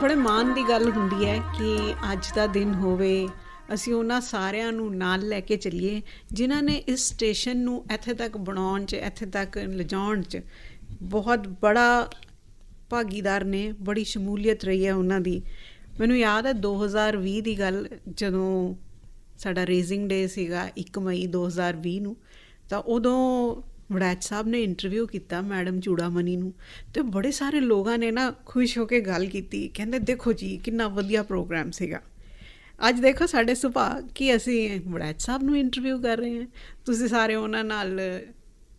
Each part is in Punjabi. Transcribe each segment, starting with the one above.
ਬੜੇ ਮਾਣ ਦੀ ਗੱਲ ਹੁੰਦੀ ਹੈ ਕਿ ਅੱਜ ਦਾ ਦਿਨ ਹੋਵੇ, ਅਸੀਂ ਉਹਨਾਂ ਸਾਰਿਆਂ ਨੂੰ ਨਾਲ ਲੈ ਕੇ ਚੱਲੀਏ ਜਿਨ੍ਹਾਂ ਨੇ ਇਸ ਸਟੇਸ਼ਨ ਨੂੰ ਇੱਥੇ ਤੱਕ ਬਣਾਉਣ 'ਚ, ਇੱਥੇ ਤੱਕ ਲਿਜਾਉਣ 'ਚ ਬਹੁਤ ਬੜਾ ਭਾਗੀਦਾਰ ਨੇ। ਬੜੀ ਸ਼ਮੂਲੀਅਤ ਰਹੀ ਹੈ ਉਹਨਾਂ ਦੀ। ਮੈਨੂੰ ਯਾਦ ਹੈ 2020 ਦੀ ਗੱਲ, ਜਦੋਂ ਸਾਡਾ ਰੇਜ਼ਿੰਗ ਡੇ ਸੀਗਾ 1 ਮਈ 2020 ਨੂੰ, ਤਾਂ ਉਦੋਂ ਵੜੈਚ ਸਾਹਿਬ ਨੇ ਇੰਟਰਵਿਊ ਕੀਤਾ ਮੈਡਮ ਚੂੜਾਮਨੀ ਨੂੰ, ਅਤੇ ਬੜੇ ਸਾਰੇ ਲੋਕਾਂ ਨੇ ਨਾ ਖੁਸ਼ ਹੋ ਕੇ ਗੱਲ ਕੀਤੀ, ਕਹਿੰਦੇ ਦੇਖੋ ਜੀ ਕਿੰਨਾ ਵਧੀਆ ਪ੍ਰੋਗਰਾਮ ਸੀਗਾ। ਅੱਜ ਦੇਖੋ ਸਾਡੇ ਸੁਭਾਅ ਕਿ ਅਸੀਂ ਵੜੈਚ ਸਾਹਿਬ ਨੂੰ ਇੰਟਰਵਿਊ ਕਰ ਰਹੇ ਹਾਂ। ਤੁਸੀਂ ਸਾਰੇ ਉਹਨਾਂ ਨਾਲ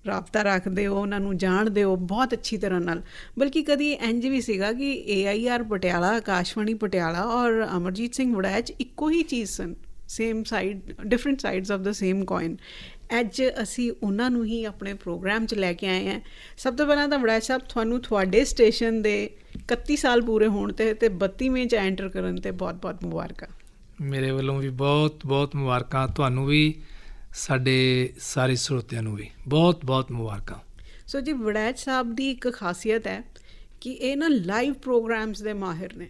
ਰਾਬਤਾ ਰੱਖਦੇ ਹੋ, ਉਹਨਾਂ ਨੂੰ ਜਾਣਦੇ ਹੋ ਬਹੁਤ ਅੱਛੀ ਤਰ੍ਹਾਂ ਨਾਲ। ਬਲਕਿ ਕਦੀ ਇੰਝ ਵੀ ਸੀਗਾ ਕਿ AIR ਪਟਿਆਲਾ, ਆਕਾਸ਼ਵਾਣੀ ਪਟਿਆਲਾ ਔਰ ਅਮਰਜੀਤ ਸਿੰਘ ਵੜੈਚ ਇੱਕੋ ਹੀ ਚੀਜ਼ ਸਨ, same side, different sides of the same coin. ਅੱਜ ਅਸੀਂ ਉਹਨਾਂ ਨੂੰ ਹੀ ਆਪਣੇ ਪ੍ਰੋਗਰਾਮ 'ਚ ਲੈ ਕੇ ਆਏ ਹਾਂ। ਸਭ ਤੋਂ ਪਹਿਲਾਂ ਤਾਂ ਵੜੈਚ ਸਾਹਿਬ, ਤੁਹਾਨੂੰ ਤੁਹਾਡੇ ਸਟੇਸ਼ਨ ਦੇ 31 ਸਾਲ ਪੂਰੇ ਹੋਣ 'ਤੇ 32ਵੇਂ 'ਚ ਐਂਟਰ ਕਰਨ 'ਤੇ ਬਹੁਤ ਬਹੁਤ ਮੁਬਾਰਕਾਂ। ਮੇਰੇ ਵੱਲੋਂ ਵੀ ਬਹੁਤ ਬਹੁਤ ਮੁਬਾਰਕਾਂ, ਤੁਹਾਨੂੰ ਵੀ, ਸਾਡੇ ਸਾਰੇ ਸਰੋਤਿਆਂ ਨੂੰ ਵੀ ਬਹੁਤ ਬਹੁਤ ਮੁਬਾਰਕਾਂ। ਸੋ ਜੀ, ਵੜੈਚ ਸਾਹਿਬ ਦੀ ਇੱਕ ਖਾਸੀਅਤ ਹੈ ਕਿ ਇਹ ਨਾ ਲਾਈਵ ਪ੍ਰੋਗਰਾਮਸ ਦੇ ਮਾਹਿਰ ਨੇ,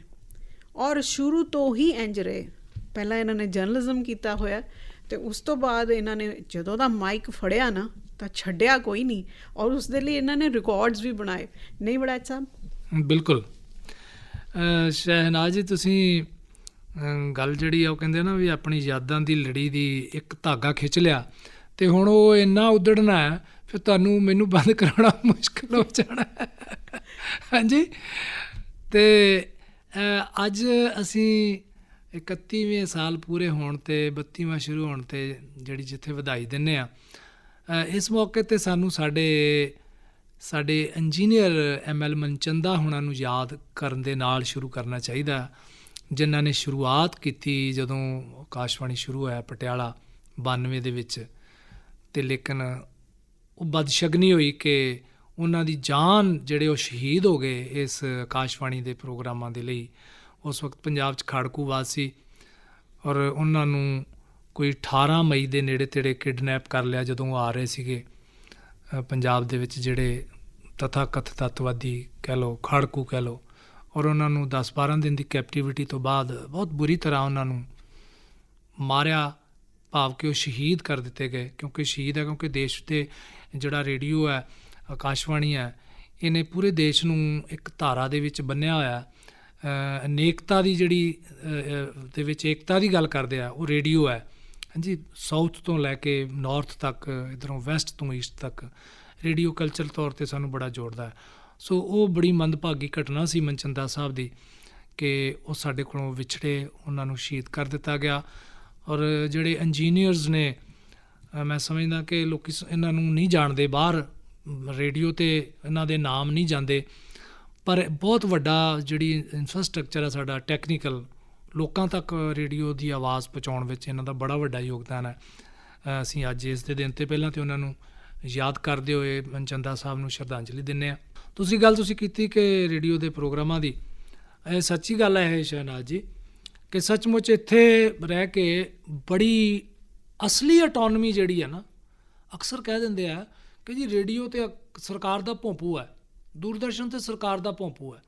ਔਰ ਸ਼ੁਰੂ ਤੋਂ ਹੀ ਇੰਝ ਰਹੇ। ਪਹਿਲਾਂ ਇਹਨਾਂ ਨੇ ਜਰਨਲਿਜ਼ਮ ਕੀਤਾ ਹੋਇਆ, ਅਤੇ ਉਸ ਤੋਂ ਬਾਅਦ ਇਹਨਾਂ ਨੇ ਜਦੋਂ ਦਾ ਮਾਈਕ ਫੜਿਆ ਨਾ ਤਾਂ ਛੱਡਿਆ ਕੋਈ ਨਹੀਂ, ਔਰ ਉਸ ਦੇ ਲਈ ਇਹਨਾਂ ਨੇ ਰਿਕਾਰਡਸ ਵੀ ਬਣਾਏ। ਨਹੀਂ ਵੜੈਚ ਸਾਹਿਬ? ਬਿਲਕੁਲ ਸ਼ਹਿਨਾਜ਼ ਜੀ, ਤੁਸੀਂ ਗੱਲ ਜਿਹੜੀ ਆ ਉਹ ਕਹਿੰਦੇ ਨਾ ਵੀ ਆਪਣੀ ਯਾਦਾਂ ਦੀ ਲੜੀ ਦੀ ਇੱਕ ਧਾਗਾ ਖਿੱਚ ਲਿਆ, ਅਤੇ ਹੁਣ ਉਹ ਇੰਨਾ ਉਧੜਨਾ ਹੈ ਫਿਰ ਤੁਹਾਨੂੰ ਮੈਨੂੰ ਬੰਦ ਕਰਾਉਣਾ ਮੁਸ਼ਕਿਲ ਹੋ ਜਾਣਾ। ਹਾਂਜੀ, ਅਤੇ ਅੱਜ ਅਸੀਂ 31ਵੇਂ ਸਾਲ ਪੂਰੇ ਹੋਣ 'ਤੇ 32ਵਾਂ ਸ਼ੁਰੂ ਹੋਣ 'ਤੇ ਜਿਹੜੀ ਜਿੱਥੇ ਵਧਾਈ ਦਿੰਦੇ ਹਾਂ, ਇਸ ਮੌਕੇ 'ਤੇ ਸਾਨੂੰ ਸਾਡੇ ਇੰਜੀਨੀਅਰ ML ਮਨਚੰਦਾ ਹੋਣਾ ਨੂੰ ਯਾਦ ਕਰਨ ਦੇ ਨਾਲ ਸ਼ੁਰੂ ਕਰਨਾ ਚਾਹੀਦਾ, ਜਿਨ੍ਹਾਂ ਨੇ ਸ਼ੁਰੂਆਤ ਕੀਤੀ ਜਦੋਂ ਆਕਾਸ਼ਵਾਣੀ ਸ਼ੁਰੂ ਹੋਇਆ ਪਟਿਆਲਾ 92 ਦੇ ਵਿੱਚ। ਅਤੇ ਲੇਕਿਨ ਉਹ ਬਦਸ਼ਗਨੀ ਹੋਈ ਕਿ ਉਹਨਾਂ ਦੀ ਜਾਨ ਜਿਹੜੇ ਉਹ ਸ਼ਹੀਦ ਹੋ ਗਏ ਇਸ ਆਕਾਸ਼ਵਾਣੀ ਦੇ ਪ੍ਰੋਗਰਾਮਾਂ ਦੇ ਲਈ। ਉਸ ਵਕਤ ਪੰਜਾਬ 'ਚ ਖਾੜਕੂਵਾਦ ਸੀ, ਔਰ ਉਹਨਾਂ ਨੂੰ ਕੋਈ 18 ਮਈ ਦੇ ਨੇੜੇ ਤੇੜੇ ਕਿਡਨੈਪ ਕਰ ਲਿਆ ਜਦੋਂ ਉਹ ਆ ਰਹੇ ਸੀਗੇ ਪੰਜਾਬ ਦੇ ਵਿੱਚ, ਜਿਹੜੇ ਤਥਾ ਕਥਿਤ ਅੱਤਵਾਦੀ ਕਹਿ ਲਓ, ਖਾੜਕੂ ਕਹਿ ਲਓ। ਔਰ ਉਹਨਾਂ ਨੂੰ 10-12 ਦਿਨ ਦੀ ਕੈਪਟੀਵਿਟੀ ਤੋਂ ਬਾਅਦ ਬਹੁਤ ਬੁਰੀ ਤਰ੍ਹਾਂ ਉਹਨਾਂ ਨੂੰ ਮਾਰਿਆ, ਭਾਵ ਕਿ ਉਹ ਸ਼ਹੀਦ ਕਰ ਦਿੱਤੇ ਗਏ। ਕਿਉਂਕਿ ਸ਼ਹੀਦ ਹੈ, ਕਿਉਂਕਿ ਦੇਸ਼ ਦੇ ਜਿਹੜਾ ਰੇਡੀਓ ਹੈ, ਆਕਾਸ਼ਵਾਣੀ ਹੈ, ਇਹਨੇ ਪੂਰੇ ਦੇਸ਼ ਨੂੰ ਇੱਕ ਧਾਰਾ ਦੇ ਵਿੱਚ ਬੰਨ੍ਹਿਆ ਹੋਇਆ। ਅਨੇਕਤਾ ਦੀ ਜਿਹੜੀ ਦੇ ਵਿੱਚ ਏਕਤਾ ਦੀ ਗੱਲ ਕਰਦੇ ਆ, ਉਹ ਰੇਡੀਓ ਹੈ। ਹਾਂਜੀ, ਸਾਊਥ ਤੋਂ ਲੈ ਕੇ ਨਾਰਥ ਤੱਕ, ਇੱਧਰੋਂ ਵੈਸਟ ਤੋਂ ਈਸਟ ਤੱਕ ਰੇਡੀਓ ਕਲਚਰ ਤੌਰ 'ਤੇ ਸਾਨੂੰ ਬੜਾ ਜੋੜਦਾ ਹੈ। ਸੋ ਉਹ ਬੜੀ ਮੰਦਭਾਗੀ ਘਟਨਾ ਸੀ ਮਨਚੰਦਾ ਸਾਹਿਬ ਦੀ ਕਿ ਉਹ ਸਾਡੇ ਕੋਲੋਂ ਵਿਛੜੇ, ਉਹਨਾਂ ਨੂੰ ਸ਼ਹੀਦ ਕਰ ਦਿੱਤਾ ਗਿਆ। ਔਰ ਜਿਹੜੇ ਇੰਜੀਨੀਅਰਸ ਨੇ, ਮੈਂ ਸਮਝਦਾ ਕਿ ਲੋਕ ਇਹਨਾਂ ਨੂੰ ਨਹੀਂ ਜਾਣਦੇ, ਬਾਹਰ ਰੇਡੀਓ 'ਤੇ ਇਹਨਾਂ ਦੇ ਨਾਮ ਨਹੀਂ ਜਾਂਦੇ, ਪਰ ਬਹੁਤ ਵੱਡਾ ਜਿਹੜੀ ਇਨਫਰਾਸਟਰਕਚਰ ਹੈ ਸਾਡਾ ਟੈਕਨੀਕਲ, ਲੋਕਾਂ ਤੱਕ ਰੇਡੀਓ ਦੀ ਆਵਾਜ਼ ਪਹੁੰਚਾਉਣ ਵਿੱਚ ਇਹਨਾਂ ਦਾ ਬੜਾ ਵੱਡਾ ਯੋਗਦਾਨ ਹੈ। ਅਸੀਂ ਅੱਜ ਇਸ ਦੇ ਦਿਨ 'ਤੇ ਪਹਿਲਾਂ ਤਾਂ ਉਹਨਾਂ ਨੂੰ ਯਾਦ ਕਰਦੇ ਹੋਏ ਮਨਚੰਦਾ ਸਾਹਿਬ ਨੂੰ ਸ਼ਰਧਾਂਜਲੀ ਦਿੰਦੇ ਹਾਂ। ਤੁਸੀਂ ਕੀਤੀ ਕਿ ਰੇਡੀਓ ਦੇ ਪ੍ਰੋਗਰਾਮਾਂ ਦੀ, ਇਹ ਸੱਚੀ ਗੱਲ ਹੈ ਇਹ ਸ਼ਹਿਨਾਜ਼ ਜੀ, ਕਿ ਸੱਚਮੁੱਚ ਇੱਥੇ ਰਹਿ ਕੇ ਬੜੀ ਅਸਲੀ ਆਟੋਨਮੀ ਜਿਹੜੀ ਹੈ ਨਾ, ਅਕਸਰ ਕਹਿ ਦਿੰਦੇ ਆ ਕਿ ਜੀ ਰੇਡੀਓ ਤਾਂ ਸਰਕਾਰ ਦਾ ਭੋਂਪੂ ਹੈ, ਦੂਰਦਰਸ਼ਨ 'ਤੇ ਸਰਕਾਰ ਦਾ ਭੋਂਪੂ ਹੈ।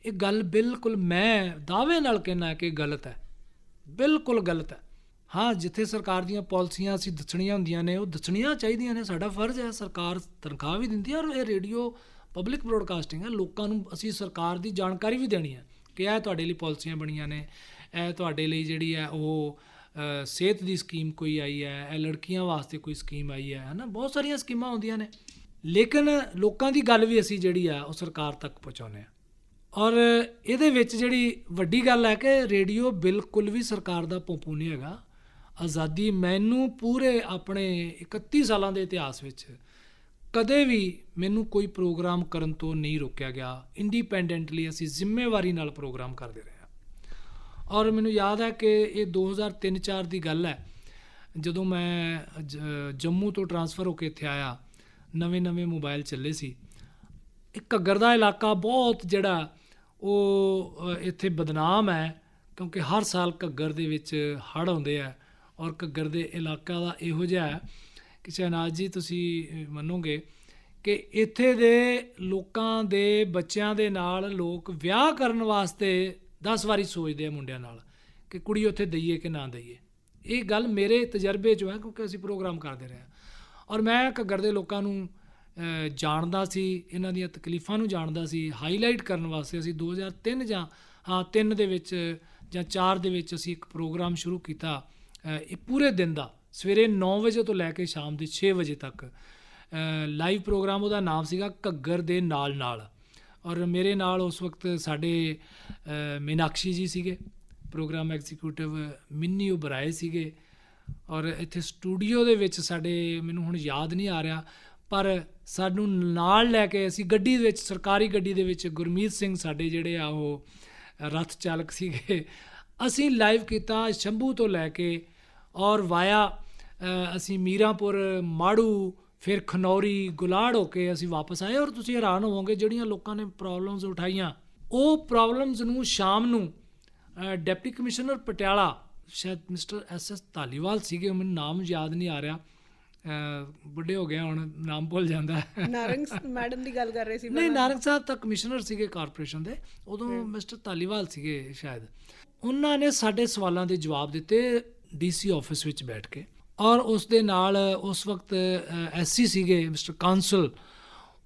ਇਹ ਗੱਲ ਬਿਲਕੁਲ, ਮੈਂ ਦਾਅਵੇ ਨਾਲ ਕਹਿਣਾ ਕਿ ਗਲਤ ਹੈ, ਬਿਲਕੁਲ ਗਲਤ ਹੈ। ਹਾਂ, ਜਿੱਥੇ ਸਰਕਾਰ ਦੀਆਂ ਪਾਲਿਸੀਆਂ ਅਸੀਂ ਦੱਸਣੀਆਂ ਹੁੰਦੀਆਂ ਨੇ, ਉਹ ਦੱਸਣੀਆਂ ਚਾਹੀਦੀਆਂ ਨੇ, ਸਾਡਾ ਫਰਜ਼ ਹੈ। ਸਰਕਾਰ ਤਨਖਾਹ ਵੀ ਦਿੰਦੀ ਹੈ, ਔਰ ਇਹ ਰੇਡੀਓ ਪਬਲਿਕ ਬਰੋਡਕਾਸਟਿੰਗ ਹੈ, ਲੋਕਾਂ ਨੂੰ ਅਸੀਂ ਸਰਕਾਰ ਦੀ ਜਾਣਕਾਰੀ ਵੀ ਦੇਣੀ ਹੈ ਕਿ ਇਹ ਤੁਹਾਡੇ ਲਈ ਪਾਲਿਸੀਆਂ ਬਣੀਆਂ ਨੇ, ਇਹ ਤੁਹਾਡੇ ਲਈ ਜਿਹੜੀ ਹੈ ਉਹ ਸਿਹਤ ਦੀ ਸਕੀਮ ਕੋਈ ਆਈ ਹੈ, ਇਹ ਲੜਕੀਆਂ ਵਾਸਤੇ ਕੋਈ ਸਕੀਮ ਆਈ ਹੈ ਨਾ, ਬਹੁਤ ਸਾਰੀਆਂ ਸਕੀਮਾਂ ਆਉਂਦੀਆਂ ਨੇ। ਲੇਕਿਨ ਲੋਕਾਂ ਦੀ ਗੱਲ ਵੀ ਅਸੀਂ ਜਿਹੜੀ ਆ ਉਹ ਸਰਕਾਰ ਤੱਕ ਪਹੁੰਚਾਉਂਦੇ ਹਾਂ। ਔਰ ਇਹਦੇ ਵਿੱਚ ਜਿਹੜੀ ਵੱਡੀ ਗੱਲ ਹੈ ਕਿ ਰੇਡੀਓ ਬਿਲਕੁਲ ਵੀ ਸਰਕਾਰ ਦਾ ਭੋਂਪੂ ਨਹੀਂ ਹੈਗਾ। ਆਜ਼ਾਦੀ, ਮੈਨੂੰ ਪੂਰੇ ਆਪਣੇ 31 ਸਾਲਾਂ ਦੇ ਇਤਿਹਾਸ ਵਿੱਚ ਕਦੇ ਵੀ ਮੈਨੂੰ ਕੋਈ ਪ੍ਰੋਗਰਾਮ ਕਰਨ ਤੋਂ ਨਹੀਂ ਰੋਕਿਆ ਗਿਆ। ਇੰਡੀਪੈਂਡੈਂਟਲੀ ਅਸੀਂ ਜ਼ਿੰਮੇਵਾਰੀ ਨਾਲ ਪ੍ਰੋਗਰਾਮ ਕਰਦੇ ਰਹੇ ਹਾਂ। ਔਰ ਮੈਨੂੰ ਯਾਦ ਹੈ ਕਿ ਇਹ 2003-04 ਦੀ ਗੱਲ ਹੈ, ਜਦੋਂ ਮੈਂ ਜੰਮੂ ਤੋਂ ਟਰਾਂਸਫਰ ਹੋ ਕੇ ਇੱਥੇ ਆਇਆ, ਨਵੇਂ ਮੋਬਾਈਲ ਚੱਲੇ ਸੀ। ਇਹ ਘੱਗਰ ਦਾ ਇਲਾਕਾ ਬਹੁਤ ਜਿਹੜਾ ਉਹ ਇੱਥੇ ਬਦਨਾਮ ਹੈ, ਕਿਉਂਕਿ ਹਰ ਸਾਲ ਘੱਗਰ ਦੇ ਵਿੱਚ ਹੜ੍ਹ ਆਉਂਦੇ ਆ। ਔਰ ਘੱਗਰ ਦੇ ਇਲਾਕਾ ਦਾ ਇਹੋ ਜਿਹਾ ਹੈ ਕਿ ਸ਼ਹਿਨਾਜ਼ ਜੀ, ਤੁਸੀਂ ਮੰਨੋਗੇ ਕਿ ਇੱਥੇ ਦੇ ਲੋਕਾਂ ਦੇ ਬੱਚਿਆਂ ਦੇ ਨਾਲ ਲੋਕ ਵਿਆਹ ਕਰਨ ਵਾਸਤੇ 10 ਵਾਰੀ ਸੋਚਦੇ ਆ ਮੁੰਡਿਆਂ ਨਾਲ ਕਿ ਕੁੜੀ ਉੱਥੇ ਦਈਏ ਕਿ ਨਾ ਦਈਏ। ਇਹ ਗੱਲ ਮੇਰੇ ਤਜਰਬੇ 'ਚੋਂ ਹੈ ਕਿਉਂਕਿ ਅਸੀਂ ਪ੍ਰੋਗਰਾਮ ਕਰਦੇ ਰਹੇ ਹਾਂ। ਔਰ ਮੈਂ ਘੱਗਰ ਦੇ ਲੋਕਾਂ ਨੂੰ ਜਾਣਦਾ ਸੀ, ਇਹਨਾਂ ਦੀਆਂ ਤਕਲੀਫਾਂ ਨੂੰ ਜਾਣਦਾ ਸੀ। ਹਾਈਲਾਈਟ ਕਰਨ ਵਾਸਤੇ ਅਸੀਂ 2003 ਜਾਂ 3 ਦੇ ਵਿੱਚ ਜਾਂ 4 ਦੇ ਵਿੱਚ ਅਸੀਂ ਇੱਕ ਪ੍ਰੋਗਰਾਮ ਸ਼ੁਰੂ ਕੀਤਾ। ਇਹ ਪੂਰੇ ਦਿਨ ਦਾ ਸਵੇਰੇ 9 ਵਜੇ ਤੋਂ ਲੈ ਕੇ ਸ਼ਾਮ ਦੇ 6 ਵਜੇ ਤੱਕ ਲਾਈਵ ਪ੍ਰੋਗਰਾਮ। ਉਹਦਾ ਨਾਮ ਸੀਗਾ ਘੱਗਰ ਦੇ ਨਾਲ ਨਾਲ। ਔਰ ਮੇਰੇ ਨਾਲ ਉਸ ਵਕਤ ਸਾਡੇ ਮੀਨਾਕਸ਼ੀ ਜੀ ਸੀਗੇ, ਪ੍ਰੋਗਰਾਮ ਐਗਜ਼ੀਕਿਊਟਿਵ ਮਿੰਨੀ ਉਬਰਾਏ ਸੀਗੇ। ਔਰ ਇੱਥੇ ਸਟੂਡੀਓ ਦੇ ਵਿੱਚ ਸਾਡੇ, ਮੈਨੂੰ ਹੁਣ ਯਾਦ ਨਹੀਂ ਆ ਰਿਹਾ, ਪਰ ਸਾਨੂੰ ਨਾਲ ਲੈ ਕੇ ਅਸੀਂ ਗੱਡੀ ਦੇ ਵਿੱਚ, ਸਰਕਾਰੀ ਗੱਡੀ ਦੇ ਵਿੱਚ, ਗੁਰਮੀਤ ਸਿੰਘ ਸਾਡੇ ਜਿਹੜੇ ਆ ਉਹ ਰੱਥ ਚਾਲਕ ਸੀਗੇ, ਅਸੀਂ ਲਾਈਵ ਕੀਤਾ ਸ਼ੰਭੂ ਤੋਂ ਲੈ ਕੇ ਔਰ ਵਾਇਆ ਅਸੀਂ ਮੀਰਾਂਪੁਰ, ਮਾੜੂ, ਫਿਰ ਖਨੌਰੀ, ਗੁਲਾੜ ਹੋ ਕੇ ਅਸੀਂ ਵਾਪਸ ਆਏ। ਔਰ ਤੁਸੀਂ ਹੈਰਾਨ ਹੋਵੋਗੇ ਜਿਹੜੀਆਂ ਲੋਕਾਂ ਨੇ ਪ੍ਰੋਬਲਮਸ ਉਠਾਈਆਂ, ਉਹ ਪ੍ਰੋਬਲਮਸ ਨੂੰ ਸ਼ਾਮ ਨੂੰ ਡਿਪਟੀ ਕਮਿਸ਼ਨਰ ਪਟਿਆਲਾ, ਸ਼ਾਇਦ ਮਿਸਟਰ SS ਧਾਲੀਵਾਲ ਸੀਗੇ, ਮੈਨੂੰ ਨਾਮ ਯਾਦ ਨਹੀਂ ਆ ਰਿਹਾ, ਵੱਡੇ ਹੋ ਗਏ ਹੁਣ ਨਾਮ ਭੁੱਲ ਜਾਂਦਾ। ਨਾਰੰਗ ਮੈਡਮ ਦੀ ਗੱਲ ਕਰ ਰਹੇ ਸੀ? ਨਹੀਂ, ਨਾਰੰਗ ਸਾਹਿਬ ਤਾਂ ਕਮਿਸ਼ਨਰ ਸੀਗੇ ਕਾਰਪੋਰੇਸ਼ਨ ਦੇ, ਉਦੋਂ ਮਿਸਟਰ ਧਾਲੀਵਾਲ ਸੀਗੇ ਸ਼ਾਇਦ। ਉਹਨਾਂ ਨੇ ਸਾਡੇ ਸਵਾਲਾਂ ਦੇ ਜਵਾਬ ਦਿੱਤੇ DC ਆਫਿਸ ਵਿੱਚ ਬੈਠ ਕੇ। ਔਰ ਉਸ ਦੇ ਨਾਲ ਉਸ ਵਕਤ SC ਸੀਗੇ ਮਿਸਟਰ ਕਾਂਸਲ,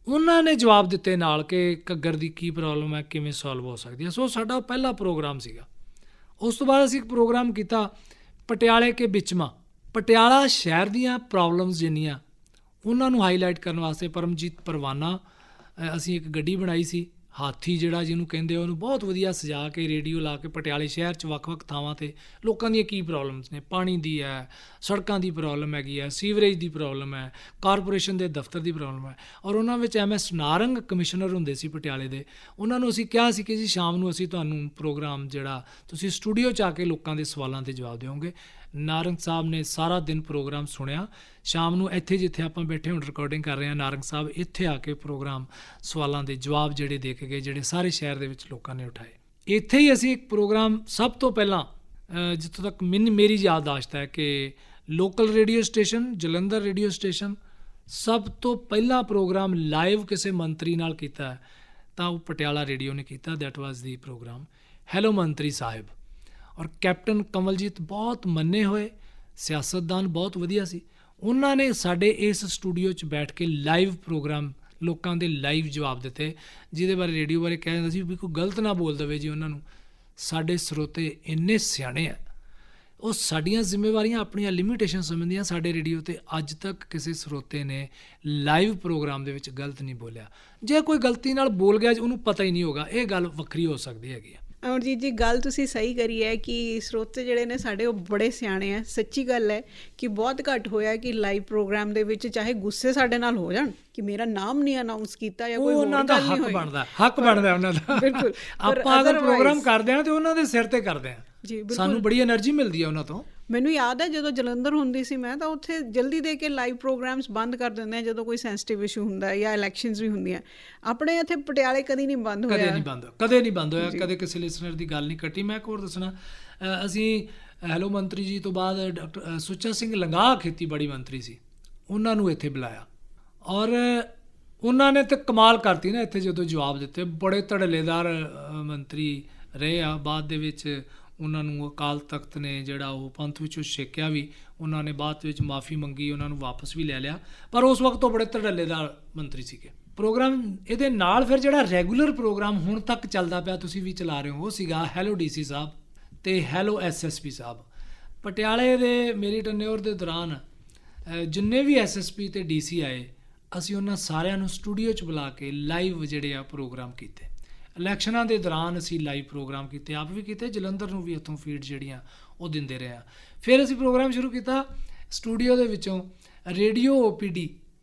ਉਹਨਾਂ ਨੇ ਜਵਾਬ ਦਿੱਤੇ ਨਾਲ ਕਿ ਘੱਗਰ ਦੀ ਕੀ ਪ੍ਰੋਬਲਮ ਹੈ, ਕਿਵੇਂ ਸੋਲਵ ਹੋ ਸਕਦੀ ਹੈ। ਸੋ ਸਾਡਾ ਪਹਿਲਾ ਪ੍ਰੋਗਰਾਮ ਸੀਗਾ। ਉਸ ਤੋਂ ਬਾਅਦ ਅਸੀਂ ਇੱਕ ਪ੍ਰੋਗਰਾਮ ਕੀਤਾ ਪਟਿਆਲੇ ਕੇ ਬਿਚਮਾ। ਪਟਿਆਲਾ ਸ਼ਹਿਰ ਦੀਆਂ ਪ੍ਰੋਬਲਮਸ ਜਿੰਨੀਆਂ, ਉਹਨਾਂ ਨੂੰ ਹਾਈਲਾਈਟ ਕਰਨ ਵਾਸਤੇ ਪਰਮਜੀਤ ਪਰਵਾਨਾ, ਅਸੀਂ ਇੱਕ ਗੱਡੀ ਬਣਾਈ ਸੀ, ਹਾਥੀ ਜਿਹੜਾ ਜਿਹਨੂੰ ਕਹਿੰਦੇ, ਉਹਨੂੰ ਬਹੁਤ ਵਧੀਆ ਸਜਾ ਕੇ ਰੇਡੀਓ ਲਾ ਕੇ ਪਟਿਆਲੇ ਸ਼ਹਿਰ 'ਚ ਵੱਖ-ਵੱਖ ਥਾਵਾਂ 'ਤੇ ਲੋਕਾਂ ਦੀਆਂ ਕੀ ਪ੍ਰੋਬਲਮਸ ਨੇ। ਪਾਣੀ ਦੀ ਹੈ, ਸੜਕਾਂ ਦੀ ਪ੍ਰੋਬਲਮ ਹੈਗੀ ਹੈ, ਸੀਵਰੇਜ ਦੀ ਪ੍ਰੋਬਲਮ ਹੈ, ਕਾਰਪੋਰੇਸ਼ਨ ਦੇ ਦਫ਼ਤਰ ਦੀ ਪ੍ਰੋਬਲਮ ਹੈ। ਔਰ ਉਹਨਾਂ ਵਿੱਚ MS ਨਾਰੰਗ ਕਮਿਸ਼ਨਰ ਹੁੰਦੇ ਸੀ ਪਟਿਆਲੇ ਦੇ। ਉਹਨਾਂ ਨੂੰ ਅਸੀਂ ਕਿਹਾ ਸੀ ਕਿ ਜੀ ਸ਼ਾਮ ਨੂੰ ਅਸੀਂ ਤੁਹਾਨੂੰ ਪ੍ਰੋਗਰਾਮ ਜਿਹੜਾ ਤੁਸੀਂ ਸਟੂਡੀਓ 'ਚ ਆ ਕੇ ਲੋਕਾਂ ਦੇ ਸਵਾਲਾਂ ਦੇ ਜਵਾਬ ਦਿਓਗੇ। ਨਾਰੰਗ ਸਾਹਿਬ ਨੇ ਸਾਰਾ ਦਿਨ ਪ੍ਰੋਗਰਾਮ ਸੁਣਿਆ। ਸ਼ਾਮ ਨੂੰ ਇੱਥੇ ਜਿੱਥੇ ਆਪਾਂ ਬੈਠੇ ਹੁਣ ਰਿਕਾਰਡਿੰਗ ਕਰ ਰਹੇ ਹਾਂ, ਨਾਰੰਗ ਸਾਹਿਬ ਇੱਥੇ ਆ ਕੇ ਪ੍ਰੋਗਰਾਮ ਸਵਾਲਾਂ ਦੇ ਜਵਾਬ ਜਿਹੜੇ ਦੇ ਕੇ ਗਏ, ਜਿਹੜੇ ਸਾਰੇ ਸ਼ਹਿਰ ਦੇ ਵਿੱਚ ਲੋਕਾਂ ਨੇ ਉਠਾਏ। ਇੱਥੇ ਹੀ ਅਸੀਂ ਇੱਕ ਪ੍ਰੋਗਰਾਮ ਸਭ ਤੋਂ ਪਹਿਲਾਂ, ਜਿੱਥੋਂ ਤੱਕ ਮੇਰੀ ਯਾਦਦਾਸ਼ਤ ਹੈ ਕਿ local radio station, Jalandhar radio station, ਸਭ ਤੋਂ ਪਹਿਲਾ ਪ੍ਰੋਗਰਾਮ ਲਾਈਵ ਕਿਸੇ ਮੰਤਰੀ ਨਾਲ ਕੀਤਾ ਤਾਂ ਉਹ ਪਟਿਆਲਾ ਰੇਡੀਓ ਨੇ ਕੀਤਾ। That was the programme hello ਮੰਤਰੀ ਸਾਹਿਬ। ਔਰ ਕੈਪਟਨ ਕਮਲਜੀਤ ਬਹੁਤ ਮੰਨੇ ਹੋਏ ਸਿਆਸਤਦਾਨ, ਬਹੁਤ ਵਧੀਆ ਸੀ। ਉਹਨਾਂ ਨੇ ਸਾਡੇ ਇਸ ਸਟੂਡੀਓ 'ਚ ਬੈਠ ਕੇ ਲਾਈਵ ਪ੍ਰੋਗਰਾਮ, ਲੋਕਾਂ ਦੇ ਲਾਈਵ ਜਵਾਬ ਦਿੱਤੇ, ਜਿਹਦੇ ਬਾਰੇ ਰੇਡੀਓ ਬਾਰੇ ਕਹਿ ਦਿੰਦਾ ਸੀ ਵੀ ਕੋਈ ਗਲਤ ਨਾ ਬੋਲ ਦੇਵੇ ਜੀ ਉਹਨਾਂ ਨੂੰ। ਸਾਡੇ ਸਰੋਤੇ ਇੰਨੇ ਸਿਆਣੇ ਆ, ਉਹ ਸਾਡੀਆਂ ਜ਼ਿੰਮੇਵਾਰੀਆਂ ਆਪਣੀਆਂ ਲਿਮਿਟੇਸ਼ਨ ਸਮਝਦੀਆਂ। ਸਾਡੇ ਰੇਡੀਓ 'ਤੇ ਅੱਜ ਤੱਕ ਕਿਸੇ ਸਰੋਤੇ ਨੇ ਲਾਈਵ ਪ੍ਰੋਗਰਾਮ ਦੇ ਵਿੱਚ ਗਲਤ ਨਹੀਂ ਬੋਲਿਆ। ਜੇ ਕੋਈ ਗਲਤੀ ਨਾਲ ਬੋਲ ਗਿਆ ਉਹਨੂੰ ਪਤਾ ਹੀ ਨਹੀਂ ਹੋਗਾ, ਇਹ ਗੱਲ ਵੱਖਰੀ ਹੋ ਸਕਦੀ ਹੈਗੀ ਆ। ਅਮਰਜੀਤ ਜੀ, ਗੱਲ ਤੁਸੀਂ ਸਹੀ ਕਰੀ ਹੈ ਕਿ ਸਰੋਤੇ ਜਿਹੜੇ ਨੇ ਸਾਡੇ ਉਹ ਬੜੇ ਸਿਆਣੇ ਆ। ਸੱਚੀ ਗੱਲ ਹੈ ਕਿ ਬਹੁਤ ਘੱਟ ਹੋਇਆ ਕਿ ਲਾਈਵ ਪ੍ਰੋਗਰਾਮ ਦੇ ਵਿੱਚ ਚਾਹੇ ਗੁੱਸੇ ਸਾਡੇ ਨਾਲ ਹੋ ਜਾਣ ਕਿ ਮੇਰਾ ਨਾਮ ਨਹੀਂ ਅਨਾਉਂਸ ਕੀਤਾ ਜਾਂ ਕੋਈ ਹੋਰ ਗੱਲ ਨਹੀਂ ਹੋਈ, ਹੱਕ ਬਣਦਾ ਉਹਨਾਂ ਦਾ। ਬਿਲਕੁਲ। ਆਪਾਂ ਅਗਰ ਪ੍ਰੋਗਰਾਮ ਕਰਦੇ ਹਾਂ ਤੇ ਉਹਨਾਂ ਦੇ ਸਿਰ ਤੇ ਕਰਦੇ ਹਾਂ, ਜੀ ਸਾਨੂੰ ਬੜੀ એનર્ਜੀ ਮਿਲਦੀ ਹੈ ਉਹਨਾਂ ਤੋਂ। ਮੈਨੂੰ ਯਾਦ ਹੈ ਜਦੋਂ ਜਲੰਧਰ ਹੁੰਦੀ ਸੀ ਮੈਂ, ਤਾਂ ਉੱਥੇ ਜਲਦੀ ਦੇ ਕੇ ਲਾਈਵ ਪ੍ਰੋਗਰਾਮਸ ਬੰਦ ਕਰ ਦਿੰਦੇ ਆ ਜਦੋਂ ਕੋਈ ਸੈਂਸਿਟਿਵ ਇਸ਼ੂ ਹੁੰਦਾ ਜਾਂ ਇਲੈਕਸ਼ਨਸ ਵੀ ਹੁੰਦੀਆਂ। ਆਪਣੇ ਇੱਥੇ ਪਟਿਆਲੇ ਕਦੀ ਨਹੀਂ ਬੰਦ ਹੋਇਆ, ਕਦੇ ਨਹੀਂ ਬੰਦ ਹੋਇਆ, ਕਦੇ ਕਿਸੇ ਲਿਸਨਰ ਦੀ ਗੱਲ ਨਹੀਂ ਕੱਟੀ। ਮੈਂ ਇੱਕ ਹੋਰ ਦੱਸਣਾ, ਅਸੀਂ ਹੈਲੋ ਮੰਤਰੀ ਜੀ ਤੋਂ ਬਾਅਦ ਡਾਕਟਰ ਸੁੱਚਾ ਸਿੰਘ ਲੰਗਾਹ ਖੇਤੀਬਾੜੀ ਮੰਤਰੀ ਸੀ, ਉਹਨਾਂ ਨੂੰ ਇੱਥੇ ਬੁਲਾਇਆ। ਔਰ ਉਹਨਾਂ ਨੇ ਤਾਂ ਕਮਾਲ ਕਰਤੀ ਨਾ ਇੱਥੇ ਜਦੋਂ ਜਵਾਬ ਦਿੱਤੇ। ਬੜੇ ਧੜੱਲੇਦਾਰ ਮੰਤਰੀ ਰਹੇ ਆ। ਬਾਅਦ ਦੇ ਵਿੱਚ ਉਹਨਾਂ ਨੂੰ ਅਕਾਲ ਤਖਤ ਨੇ ਜਿਹੜਾ ਉਹ ਪੰਥ ਵਿੱਚੋਂ ਛੇਕਿਆ ਵੀ, ਉਹਨਾਂ ਨੇ ਬਾਅਦ ਵਿੱਚ ਮਾਫੀ ਮੰਗੀ, ਉਹਨਾਂ ਨੂੰ ਵਾਪਸ ਵੀ ਲੈ ਲਿਆ। ਪਰ ਉਸ ਵਕਤ ਉਹ ਬੜੇ ਧੜੱਲੇਦਾਰ ਮੰਤਰੀ ਸੀਗੇ। ਪ੍ਰੋਗਰਾਮ ਇਹਦੇ ਨਾਲ ਫਿਰ ਜਿਹੜਾ ਰੈਗੂਲਰ ਪ੍ਰੋਗਰਾਮ ਹੁਣ ਤੱਕ ਚੱਲਦਾ ਪਿਆ, ਤੁਸੀਂ ਵੀ ਚਲਾ ਰਹੇ ਹੋ, ਉਹ ਸੀਗਾ ਹੈਲੋ DC ਸਾਹਿਬ ਅਤੇ ਹੈਲੋ SSP ਸਾਹਿਬ। ਪਟਿਆਲੇ ਦੇ ਮੇਰੀ ਟੈਨਿਓਰ ਦੇ ਦੌਰਾਨ ਜਿੰਨੇ ਵੀ SSP ਅਤੇ DC ਆਏ, ਅਸੀਂ ਉਹਨਾਂ ਸਾਰਿਆਂ ਨੂੰ ਸਟੂਡੀਓ 'ਚ ਬੁਲਾ ਕੇ ਲਾਈਵ ਜਿਹੜੇ ਆ ਪ੍ਰੋਗਰਾਮ ਕੀਤੇ। ਇਲੈਕਸ਼ਨਾਂ ਦੇ ਦੌਰਾਨ ਅਸੀਂ ਲਾਈਵ ਪ੍ਰੋਗਰਾਮ ਕੀਤੇ, ਆਪ ਵੀ ਕੀਤੇ, ਜਲੰਧਰ ਨੂੰ ਵੀ ਇੱਥੋਂ ਫੀਡ ਜਿਹੜੀਆਂ ਉਹ ਦਿੰਦੇ ਰਹੇ ਹਾਂ। ਫਿਰ ਅਸੀਂ ਪ੍ਰੋਗਰਾਮ ਸ਼ੁਰੂ ਕੀਤਾ ਸਟੂਡੀਓ ਦੇ ਵਿੱਚੋਂ ਰੇਡੀਓ OPD।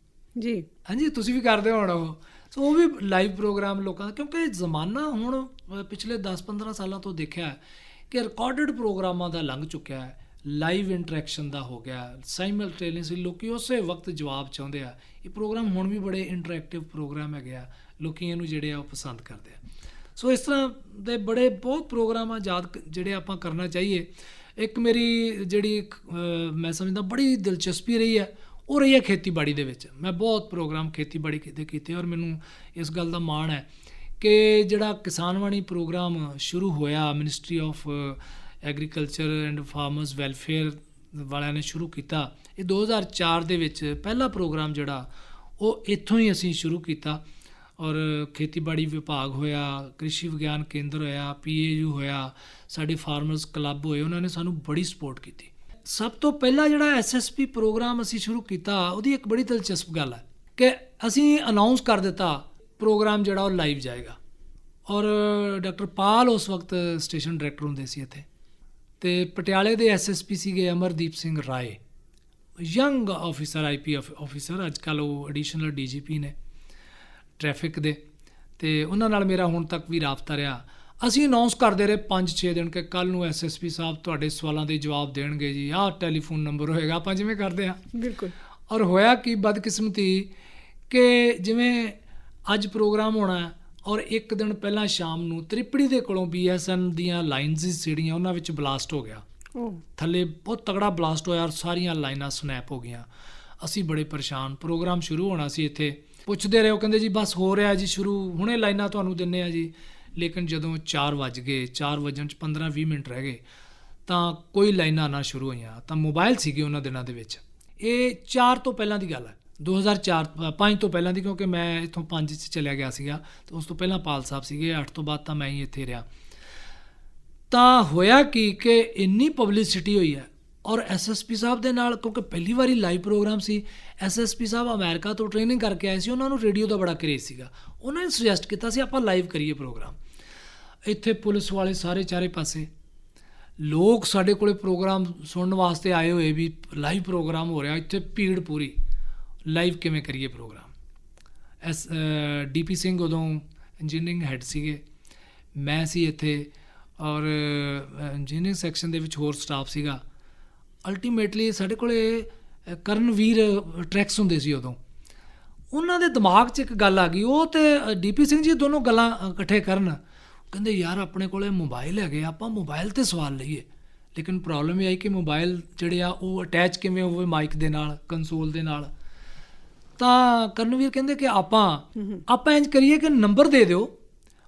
ਜੀ ਹਾਂਜੀ, ਤੁਸੀਂ ਵੀ ਕਰਦੇ ਹੋਣਾ ਉਹ। ਸੋ ਉਹ ਵੀ ਲਾਈਵ ਪ੍ਰੋਗਰਾਮ ਲੋਕਾਂ ਦਾ, ਕਿਉਂਕਿ ਜ਼ਮਾਨਾ ਹੁਣ ਪਿਛਲੇ 10-15 ਸਾਲਾਂ ਤੋਂ ਦੇਖਿਆ ਕਿ ਰਿਕਾਰਡਡ ਪ੍ਰੋਗਰਾਮਾਂ ਦਾ ਲੰਘ ਚੁੱਕਿਆ ਹੈ, ਲਾਈਵ ਇੰਟਰੈਕਸ਼ਨ ਦਾ ਹੋ ਗਿਆ। ਸਾਈਮਲਟੇਨੀਅਸਲੀ ਲੋਕ ਉਸੇ ਵਕਤ ਜਵਾਬ ਚਾਹੁੰਦੇ ਆ। ਇਹ ਪ੍ਰੋਗਰਾਮ ਹੁਣ ਵੀ ਬੜੇ ਇੰਟਰੈਕਟਿਵ ਪ੍ਰੋਗਰਾਮ ਹੈਗੇ ਆ, ਲੋਕ ਇਹਨੂੰ ਜਿਹੜੇ ਆ ਉਹ ਪਸੰਦ ਕਰਦੇ ਆ। ਸੋ ਇਸ ਤਰ੍ਹਾਂ ਦੇ ਬਹੁਤ ਪ੍ਰੋਗਰਾਮ ਆ ਜਿਹੜੇ ਆਪਾਂ ਕਰਨਾ ਚਾਹੀਏ। ਇੱਕ ਮੇਰੀ ਜਿਹੜੀ ਮੈਂ ਸਮਝਦਾ ਬੜੀ ਦਿਲਚਸਪੀ ਰਹੀ ਹੈ, ਉਹ ਰਹੀ ਹੈ ਖੇਤੀਬਾੜੀ ਦੇ ਵਿੱਚ। ਮੈਂ ਬਹੁਤ ਪ੍ਰੋਗਰਾਮ ਖੇਤੀਬਾੜੀ ਦੇ ਕੀਤੇ ਔਰ ਮੈਨੂੰ ਇਸ ਗੱਲ ਦਾ ਮਾਣ ਹੈ ਕਿ ਜਿਹੜਾ ਕਿਸਾਨ ਬਾਣੀ ਪ੍ਰੋਗਰਾਮ ਸ਼ੁਰੂ ਹੋਇਆ, ministry of agriculture and farmers welfare ਵਾਲਿਆਂ ਨੇ ਸ਼ੁਰੂ ਕੀਤਾ, ਇਹ 2004 ਦੇ ਵਿੱਚ ਪਹਿਲਾ ਪ੍ਰੋਗਰਾਮ ਜਿਹੜਾ ਉਹ ਇੱਥੋਂ ਹੀ ਅਸੀਂ ਸ਼ੁਰੂ ਕੀਤਾ। ਔਰ ਖੇਤੀਬਾੜੀ ਵਿਭਾਗ ਹੋਇਆ, ਕ੍ਰਿਸ਼ੀ ਵਿਗਿਆਨ ਕੇਂਦਰ ਹੋਇਆ, PAU ਹੋਇਆ, ਸਾਡੇ ਫਾਰਮਰਸ ਕਲੱਬ ਹੋਏ, ਉਹਨਾਂ ਨੇ ਸਾਨੂੰ ਬੜੀ ਸਪੋਰਟ ਕੀਤੀ। ਸਭ ਤੋਂ ਪਹਿਲਾਂ ਜਿਹੜਾ SSP ਪ੍ਰੋਗਰਾਮ ਅਸੀਂ ਸ਼ੁਰੂ ਕੀਤਾ, ਉਹਦੀ ਇੱਕ ਬੜੀ ਦਿਲਚਸਪ ਗੱਲ ਹੈ ਕਿ ਅਸੀਂ ਅਨਾਊਂਸ ਕਰ ਦਿੱਤਾ ਪ੍ਰੋਗਰਾਮ ਜਿਹੜਾ ਉਹ ਲਾਈਵ ਜਾਏਗਾ। ਔਰ ਡਾਕਟਰ ਪਾਲ ਉਸ ਵਕਤ ਸਟੇਸ਼ਨ ਡਾਇਰੈਕਟਰ ਹੁੰਦੇ ਸੀ ਇੱਥੇ, ਅਤੇ ਪਟਿਆਲੇ ਦੇ SSP ਸੀਗੇ Amardeep Singh Rai, young officer, IP officer, ਅੱਜ ਕੱਲ੍ਹ ਉਹ ਐਡੀਸ਼ਨਲ DGP ਨੇ ਟ੍ਰੈਫਿਕ ਦੇ, ਅਤੇ ਉਹਨਾਂ ਨਾਲ ਮੇਰਾ ਹੁਣ ਤੱਕ ਵੀ ਰਾਬਤਾ ਰਿਹਾ। ਅਸੀਂ ਅਨਾਊਂਸ ਕਰਦੇ ਰਹੇ 5-6 ਦਿਨ ਕਿ ਕੱਲ੍ਹ ਨੂੰ SSP ਸਾਹਿਬ ਤੁਹਾਡੇ ਸਵਾਲਾਂ ਦੇ ਜਵਾਬ ਦੇਣਗੇ ਜੀ, ਆਹ ਟੈਲੀਫੋਨ ਨੰਬਰ ਹੋਏਗਾ, ਆਪਾਂ ਜਿਵੇਂ ਕਰਦੇ ਹਾਂ। ਬਿਲਕੁਲ। ਔਰ ਹੋਇਆ ਕਿ ਬਦਕਿਸਮਤੀ ਕਿ ਜਿਵੇਂ ਅੱਜ ਪ੍ਰੋਗਰਾਮ ਹੋਣਾ ਔਰ ਇੱਕ ਦਿਨ ਪਹਿਲਾਂ ਸ਼ਾਮ ਨੂੰ ਤ੍ਰਿਪੜੀ ਦੇ ਕੋਲੋਂ BSN ਦੀਆਂ ਲਾਈਨਸ ਜਿਹੜੀਆਂ ਉਹਨਾਂ ਵਿੱਚ ਬਲਾਸਟ ਹੋ ਗਿਆ, ਥੱਲੇ ਬਹੁਤ ਤਗੜਾ ਬਲਾਸਟ ਹੋਇਆ ਔਰ ਸਾਰੀਆਂ ਲਾਈਨਾਂ ਸਨੈਪ ਹੋ ਗਈਆਂ। ਅਸੀਂ ਬੜੇ ਪਰੇਸ਼ਾਨ, ਪ੍ਰੋਗਰਾਮ ਸ਼ੁਰੂ ਹੋਣਾ ਸੀ, ਇੱਥੇ ਪੁੱਛਦੇ ਰਹੇ, ਉਹ ਕਹਿੰਦੇ ਜੀ ਬਸ ਹੋ ਰਿਹਾ ਜੀ ਸ਼ੁਰੂ, ਹੁਣੇ ਲਾਈਨਾਂ ਤੁਹਾਨੂੰ ਦਿੰਦੇ ਆ ਜੀ। ਲੇਕਿਨ ਜਦੋਂ 4 ਵੱਜ ਗਏ, 4 ਵੱਜਣ 'ਚ 15-20 ਮਿੰਟ ਰਹਿ ਗਏ ਤਾਂ ਕੋਈ ਲਾਈਨਾਂ ਨਾ ਸ਼ੁਰੂ ਹੋਈਆਂ। ਤਾਂ ਮੋਬਾਈਲ ਸੀਗੇ ਉਹਨਾਂ ਦਿਨਾਂ ਦੇ ਵਿੱਚ, ਇਹ 4 ਤੋਂ ਪਹਿਲਾਂ ਦੀ ਗੱਲ ਹੈ, 2004-5 ਤੋਂ ਪਹਿਲਾਂ ਦੀ, ਕਿਉਂਕਿ ਮੈਂ ਇੱਥੋਂ 5 'ਚ ਚਲਿਆ ਗਿਆ ਸੀਗਾ, ਅਤੇ ਉਸ ਤੋਂ ਪਹਿਲਾਂ ਪਾਲ ਸਾਹਿਬ ਸੀਗੇ, 8 ਤੋਂ ਬਾਅਦ ਤਾਂ ਮੈਂ ਹੀ ਇੱਥੇ ਰਿਹਾ। ਤਾਂ ਹੋਇਆ ਕਿ ਇੰਨੀ ਪਬਲਿਸਿਟੀ ਹੋਈ ਹੈ ਔਰ SSP ਸਾਹਿਬ ਦੇ ਨਾਲ, ਕਿਉਂਕਿ ਪਹਿਲੀ ਵਾਰੀ ਲਾਈਵ ਪ੍ਰੋਗਰਾਮ ਸੀ, SSP ਸਾਹਿਬ ਅਮਰੀਕਾ ਤੋਂ ਟ੍ਰੇਨਿੰਗ ਕਰਕੇ ਆਏ ਸੀ, ਉਹਨਾਂ ਨੂੰ ਰੇਡੀਓ ਦਾ ਬੜਾ ਕਰੇਜ਼ ਸੀਗਾ, ਉਹਨਾਂ ਨੇ ਸੁਜੈਸਟ ਕੀਤਾ ਸੀ ਆਪਾਂ ਲਾਈਵ ਕਰੀਏ ਪ੍ਰੋਗਰਾਮ। ਇੱਥੇ ਪੁਲਿਸ ਵਾਲੇ ਸਾਰੇ ਚਾਰੇ ਪਾਸੇ, ਲੋਕ ਸਾਡੇ ਕੋਲੇ ਪ੍ਰੋਗਰਾਮ ਸੁਣਨ ਵਾਸਤੇ ਆਏ ਹੋਏ ਵੀ ਲਾਈਵ ਪ੍ਰੋਗਰਾਮ ਹੋ ਰਿਹਾ, ਇੱਥੇ ਭੀੜ ਪੂਰੀ, ਲਾਈਵ ਕਿਵੇਂ ਕਰੀਏ ਪ੍ਰੋਗਰਾਮ। DP ਸਿੰਘ ਉਦੋਂ ਇੰਜੀਨੀਅਰਿੰਗ ਹੈੱਡ ਸੀਗੇ, ਮੈਂ ਸੀ ਇੱਥੇ, ਔਰ ਇੰਜੀਨੀਅਰਿੰਗ ਸੈਕਸ਼ਨ ਦੇ ਵਿੱਚ ਹੋਰ ਸਟਾਫ ਸੀਗਾ। ਅਲਟੀਮੇਟਲੀ ਸਾਡੇ ਕੋਲੇ ਕਰਨਵੀਰ ਟਰੈਕਸ ਹੁੰਦੇ ਸੀ ਉਦੋਂ, ਉਹਨਾਂ ਦੇ ਦਿਮਾਗ 'ਚ ਇੱਕ ਗੱਲ ਆ ਗਈ, ਉਹ ਤੇ DP ਸਿੰਘ ਜੀ ਦੋਨੋਂ ਗੱਲਾਂ ਇਕੱਠੇ ਕਰਨ, ਕਹਿੰਦੇ ਯਾਰ ਆਪਣੇ ਕੋਲੇ ਮੋਬਾਈਲ ਹੈਗੇ, ਆਪਾਂ ਮੋਬਾਈਲ 'ਤੇ ਸਵਾਲ ਲਈਏ। ਲੇਕਿਨ ਪ੍ਰੋਬਲਮ ਇਹ ਆਈ ਕਿ ਮੋਬਾਈਲ ਜਿਹੜੇ ਆ ਉਹ ਅਟੈਚ ਕਿਵੇਂ ਹੋਵੇ ਮਾਈਕ ਦੇ ਨਾਲ, ਕੰਸੋਲ ਦੇ ਨਾਲ। ਤਾਂ ਕਰਨਵੀਰ ਕਹਿੰਦੇ ਕਿ ਆਪਾਂ ਇੰਝ ਕਰੀਏ ਕਿ ਨੰਬਰ ਦੇ ਦਿਓ,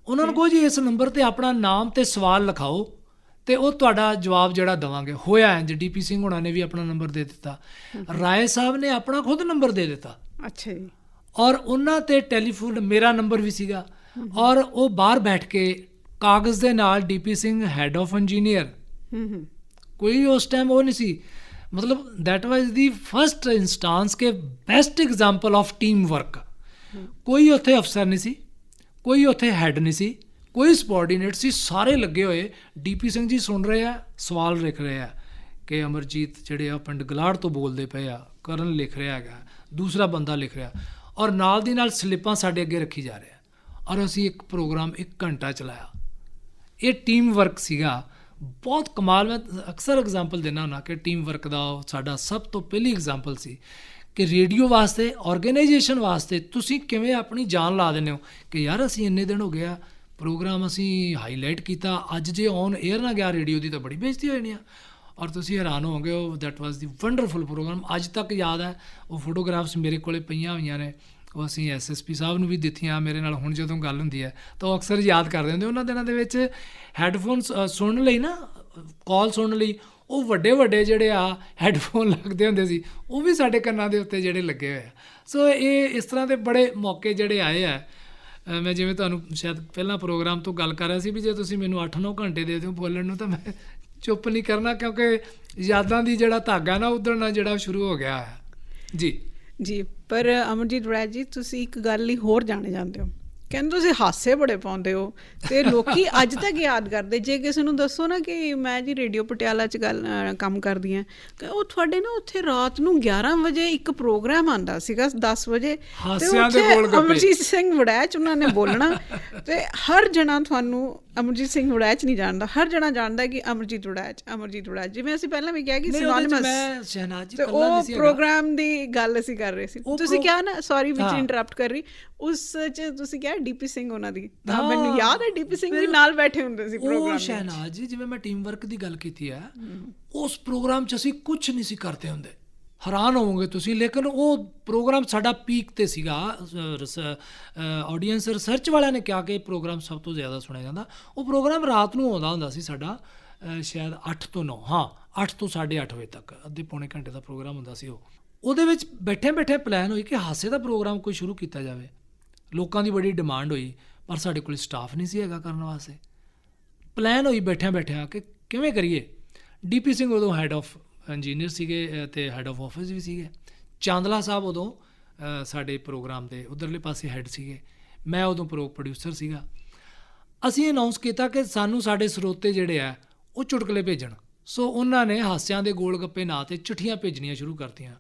ਉਹਨਾਂ ਨੂੰ ਕਹੋ ਜੀ ਇਸ ਨੰਬਰ 'ਤੇ ਆਪਣਾ ਨਾਮ ਅਤੇ ਸਵਾਲ ਲਿਖਾਓ ਅਤੇ ਉਹ ਤੁਹਾਡਾ ਜਵਾਬ ਜਿਹੜਾ ਦੇਵਾਂਗੇ। ਹੋਇਆ ਇੰਝ, DP ਸਿੰਘ ਹੋਣਾ ਨੇ ਵੀ ਆਪਣਾ ਨੰਬਰ ਦੇ ਦਿੱਤਾ, ਰਾਏ ਸਾਹਿਬ ਨੇ ਆਪਣਾ ਖੁਦ ਨੰਬਰ ਦੇ ਦਿੱਤਾ। ਅੱਛਾ ਜੀ। ਔਰ ਉਹਨਾਂ 'ਤੇ ਟੈਲੀਫੋਨ ਮੇਰਾ ਨੰਬਰ ਵੀ ਸੀਗਾ, ਔਰ ਉਹ ਬਾਹਰ ਬੈਠ ਕੇ ਕਾਗਜ਼ ਦੇ ਨਾਲ DP Singh head of engineer, ਕੋਈ ਉਸ ਟਾਈਮ ਉਹ ਨਹੀਂ ਸੀ, ਮਤਲਬ that was the first instance ਕੇ best example of team work. ਕੋਈ ਉੱਥੇ ਅਫਸਰ ਨਹੀਂ ਸੀ, ਕੋਈ ਉੱਥੇ ਹੈਡ ਨਹੀਂ ਸੀ, ਕੋਈ ਸਬੋਰਡੀਨੇਟ ਸੀ, ਸਾਰੇ ਲੱਗੇ ਹੋਏ। DP ਸਿੰਘ ਜੀ ਸੁਣ ਰਹੇ ਆ, ਸਵਾਲ ਲਿਖ ਰਹੇ ਆ ਕਿ ਅਮਰਜੀਤ ਜਿਹੜੇ ਆ ਪਿੰਡ ਗਲਾੜ ਤੋਂ ਬੋਲਦੇ ਪਏ ਆ, ਕਰਨ ਲਿਖ ਰਿਹਾ ਹੈਗਾ, ਦੂਸਰਾ ਬੰਦਾ ਲਿਖ ਰਿਹਾ, ਔਰ ਨਾਲ ਦੀ ਨਾਲ ਸਲਿੱਪਾਂ ਸਾਡੇ ਅੱਗੇ ਰੱਖੀ ਜਾ ਰਿਹਾ, ਔਰ ਅਸੀਂ ਇੱਕ ਪ੍ਰੋਗਰਾਮ 1 ਘੰਟਾ ਚਲਾਇਆ। ਇਹ ਟੀਮ ਵਰਕ ਸੀਗਾ, ਬਹੁਤ ਕਮਾਲ। ਮੈਂ ਅਕਸਰ ਐਗਜ਼ਾਮਪਲ ਦਿੰਦਾ ਹੁੰਦਾ ਕਿ ਟੀਮ ਵਰਕ ਦਾ ਸਾਡਾ ਸਭ ਤੋਂ ਪਹਿਲੀ ਐਗਜ਼ਾਮਪਲ ਸੀ ਕਿ ਰੇਡੀਓ ਵਾਸਤੇ, ਆਰਗੇਨਾਈਜੇਸ਼ਨ ਵਾਸਤੇ ਤੁਸੀਂ ਕਿਵੇਂ ਆਪਣੀ ਜਾਨ ਲਾ ਦਿੰਦੇ ਹੋ ਕਿ ਯਾਰ ਅਸੀਂ ਇੰਨੇ ਦਿਨ ਹੋ ਗਿਆ ਪ੍ਰੋਗਰਾਮ ਅਸੀਂ ਹਾਈਲਾਈਟ ਕੀਤਾ, ਅੱਜ ਜੇ ਔਨ ਏਅਰ ਨਾ ਗਿਆ ਰੇਡੀਓ ਦੀ ਤਾਂ ਬੜੀ ਬੇਇੱਜ਼ਤੀ ਹੋ ਜਾਣੀ ਆ। ਔਰ ਤੁਸੀਂ ਹੈਰਾਨ ਹੋਵੋਗੇ, ਉਹ that was the wonderful programme. ਅੱਜ ਤੱਕ ਯਾਦ ਹੈ, ਉਹ ਫੋਟੋਗ੍ਰਾਫਸ ਮੇਰੇ ਕੋਲ ਪਈਆਂ ਹੋਈਆਂ ਨੇ, ਉਹ ਅਸੀਂ SSP ਸਾਹਿਬ ਨੂੰ ਵੀ ਦਿੱਤੀਆਂ। ਮੇਰੇ ਨਾਲ ਹੁਣ ਜਦੋਂ ਗੱਲ ਹੁੰਦੀ ਹੈ ਤਾਂ ਉਹ ਅਕਸਰ ਯਾਦ ਕਰਦੇ ਹੁੰਦੇ, ਉਹਨਾਂ ਦਿਨਾਂ ਦੇ ਵਿੱਚ ਹੈੱਡਫੋਨਸ ਸੁਣਨ ਲਈ ਨਾ, ਕਾਲ ਸੁਣਨ ਲਈ ਉਹ ਵੱਡੇ ਜਿਹੜੇ ਆ ਹੈੱਡਫੋਨ ਲੱਗਦੇ ਹੁੰਦੇ ਸੀ, ਉਹ ਵੀ ਸਾਡੇ ਕੰਨਾਂ ਦੇ ਉੱਤੇ ਜਿਹੜੇ ਲੱਗੇ ਹੋਏ ਆ। ਸੋ ਇਹ ਇਸ ਤਰ੍ਹਾਂ ਦੇ ਬੜੇ ਮੌਕੇ ਜਿਹੜੇ ਆਏ ਆ। ਮੈਂ ਜਿਵੇਂ ਤੁਹਾਨੂੰ ਸ਼ਾਇਦ ਪਹਿਲਾਂ ਪ੍ਰੋਗਰਾਮ ਤੋਂ ਗੱਲ ਕਰ ਰਿਹਾ ਸੀ ਵੀ ਜੇ ਤੁਸੀਂ ਮੈਨੂੰ 8-9 ਘੰਟੇ ਦੇ ਦਿਓ ਬੋਲਣ ਨੂੰ ਤਾਂ ਮੈਂ ਚੁੱਪ ਨਹੀਂ ਕਰਨਾ, ਕਿਉਂਕਿ ਯਾਦਾਂ ਦੀ ਜਿਹੜਾ ਧਾਗਾ ਨਾ ਉਧੜਨਾ ਜਿਹੜਾ ਸ਼ੁਰੂ ਹੋ ਗਿਆ ਹੈ। ਜੀ। ਪਰ ਅਮਰਜੀਤ ਵੜੈਚ ਜੀ, ਤੁਸੀਂ ਇੱਕ ਗੱਲ ਲਈ ਹੋਰ ਜਾਣੇ ਜਾਂਦੇ ਹੋ, ਕਹਿੰਦੇ ਤੁਸੀਂ ਹਾਸੇ ਬੜੇ ਪਾਉਂਦੇ ਹੋ ਅਤੇ ਲੋਕੀ ਅੱਜ ਤੱਕ ਯਾਦ ਕਰਦੇ। ਜੇ ਕਿਸੇ ਨੂੰ ਦੱਸੋ ਨਾ ਕਿ ਮੈਂ ਜੀ ਰੇਡੀਓ ਪਟਿਆਲਾ 'ਚ ਕੰਮ ਕਰਦੀ ਹਾਂ, ਕਿ ਉਹ ਤੁਹਾਡੇ ਨਾ ਉੱਥੇ ਰਾਤ ਨੂੰ 11 ਵਜੇ ਇੱਕ ਪ੍ਰੋਗਰਾਮ ਆਉਂਦਾ ਸੀਗਾ 10 ਵਜੇ, ਅਮਰਜੀਤ ਸਿੰਘ ਵੜੈਚ ਉਹਨਾਂ ਨੇ ਬੋਲਣਾ, ਅਤੇ ਹਰ ਜਣਾ ਤੁਹਾਨੂੰ ਅਮਰਜੀਤ ਸਿੰਘ ਵੜੈਚ ਨਹੀਂ ਜਾਣਦਾ, ਹਰ ਜਣਾ ਜਾਣਦਾ ਕਿ ਅਮਰਜੀਤ ਵੜੈਚ। ਜਿਵੇਂ ਅਸੀਂ ਪਹਿਲਾਂ ਵੀ ਕਿਹਾ ਕਿ ਸਿਨੋਨਿਮਸ, ਉਹ ਪ੍ਰੋਗਰਾਮ ਦੀ ਗੱਲ ਅਸੀਂ ਕਰ ਰਹੇ ਸੀ। ਤੁਸੀਂ ਕਿਹਾ ਨਾ, ਸੌਰੀ ਵਿੱਚ ਇੰਟਰਪਟ ਕਰ ਰਹੀ, ਉਸ 'ਚ ਤੁਸੀਂ ਕਿਹਾ DP ਸਿੰਘ ਉਹਨਾਂ ਦੀ, ਤਾਂ ਮੈਨੂੰ ਯਾਦ ਹੈ DP ਸਿੰਘ ਵੀ ਨਾਲ ਬੈਠੇ ਹੁੰਦੇ ਸੀ ਪ੍ਰੋਗਰਾਮ। ਸ਼ਹਿਨਾਜ਼ ਜੀ, ਜਿਵੇਂ ਮੈਂ ਟੀਮ ਵਰਕ ਦੀ ਗੱਲ ਕੀਤੀ ਹੈ, ਉਸ ਪ੍ਰੋਗਰਾਮ 'ਚ ਅਸੀਂ ਕੁਛ ਨਹੀਂ ਸੀ ਕਰਦੇ ਹੁੰਦੇ, ਹੈਰਾਨ ਹੋਵੋਗੇ ਤੁਸੀਂ। ਲੇਕਿਨ ਉਹ ਪ੍ਰੋਗਰਾਮ ਸਾਡਾ ਪੀਕ ਤੇ ਸੀਗਾ। ਆਡੀਅנס ਰਿਸਰਚ ਵਾਲਿਆਂ ਨੇ ਕਿਹਾ ਕਿ ਇਹ ਪ੍ਰੋਗਰਾਮ ਸਭ ਤੋਂ ਜ਼ਿਆਦਾ ਸੁਣਿਆ ਜਾਂਦਾ। ਉਹ ਪ੍ਰੋਗਰਾਮ ਰਾਤ ਨੂੰ ਆਉਂਦਾ ਹੁੰਦਾ ਸੀ ਸਾਡਾ, ਸ਼ਾਇਦ 8 ਤੋਂ 9, ਹਾਂ 8 ਤੋਂ 8:30 ਵਜੇ ਤੱਕ, ਅੱਧੇ ਪੌਣੇ ਘੰਟੇ ਦਾ ਪ੍ਰੋਗਰਾਮ ਹੁੰਦਾ ਸੀ ਉਹ। ਉਹਦੇ ਵਿੱਚ ਬੈਠੇ ਪਲਾਨ ਹੋਈ ਕਿ ਹਾਸੇ ਦਾ ਪ੍ਰੋਗਰਾਮ ਕੋਈ ਸ਼ੁਰੂ ਕੀਤਾ ਜਾਵੇ। ਲੋਕਾਂ ਦੀ ਬੜੀ ਡਿਮਾਂਡ ਹੋਈ, ਪਰ ਸਾਡੇ ਕੋਲ ਸਟਾਫ ਨਹੀਂ ਸੀ ਹੈਗਾ ਕਰਨ ਵਾਸਤੇ। ਪਲਾਨ ਹੋਈ ਬੈਠਿਆਂ ਕਿ ਕਿਵੇਂ ਕਰੀਏ। DP ਸਿੰਘ ਉਦੋਂ ਹੈਡ ਆਫ ਇੰਜੀਨੀਅਰ ਸੀਗੇ ਅਤੇ ਹੈਡ ਆਫ ਆਫਿਸ ਵੀ ਸੀਗੇ। ਚਾਂਦਲਾ ਸਾਹਿਬ ਉਦੋਂ ਸਾਡੇ ਪ੍ਰੋਗਰਾਮ ਦੇ ਉੱਧਰਲੇ ਪਾਸੇ ਹੈਡ ਸੀਗੇ। ਮੈਂ ਉਦੋਂ ਪ੍ਰੋਡਿਊਸਰ ਸੀਗਾ। ਅਸੀਂ ਅਨਾਊਂਸ ਕੀਤਾ ਕਿ ਸਾਨੂੰ ਸਾਡੇ ਸਰੋਤੇ ਜਿਹੜੇ ਆ ਉਹ ਚੁਟਕਲੇ ਭੇਜਣ। ਸੋ ਉਹਨਾਂ ਨੇ ਹਾਸਿਆਂ ਦੇ ਗੋਲ ਗੱਪੇ ਨਾਂ 'ਤੇ ਚਿੱਠੀਆਂ ਭੇਜਣੀਆਂ ਸ਼ੁਰੂ ਕਰਤੀਆਂ।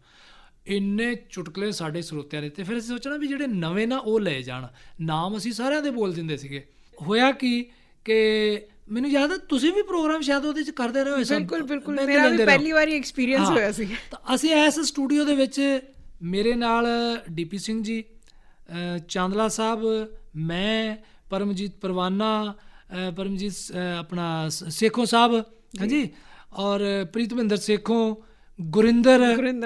ਇੰਨੇ ਚੁਟਕਲੇ ਸਾਡੇ ਸਰੋਤਿਆਂ ਦੇ। ਅਤੇ ਫਿਰ ਅਸੀਂ ਸੋਚਣਾ ਵੀ ਜਿਹੜੇ ਨਵੇਂ ਨਾ ਉਹ ਲਏ ਜਾਣ। ਨਾਮ ਅਸੀਂ ਸਾਰਿਆਂ ਦੇ ਬੋਲ ਦਿੰਦੇ ਸੀਗੇ। ਹੋਇਆ ਕਿ ਮੈਨੂੰ ਯਾਦ ਹੈ ਤੁਸੀਂ ਵੀ ਪ੍ਰੋਗਰਾਮ ਸ਼ਾਇਦ ਉਹਦੇ 'ਚ ਕਰਦੇ ਰਹੇ ਹੋ। ਬਿਲਕੁਲ ਮੇਰਾ ਵੀ ਪਹਿਲੀ ਵਾਰੀ ਐਕਸਪੀਰੀਅੰਸ ਹੋਇਆ ਸੀ। ਤਾਂ ਅਸੀਂ ਇਸ ਸਟੂਡੀਓ ਦੇ ਵਿੱਚ ਮੇਰੇ ਨਾਲ DP ਸਿੰਘ ਜੀ, ਚਾਂਦਲਾ ਸਾਹਿਬ, ਮੈਂ, ਪਰਮਜੀਤ ਪਰਵਾਨਾ, ਪਰਮਜੀਤ ਆਪਣਾ ਸੇਖੋਂ ਸਾਹਿਬ, ਹਾਂਜੀ, ਔਰ ਪ੍ਰੀਤਮਿੰਦਰ ਸੇਖੋਂ, ਗੁਰਿੰਦਰ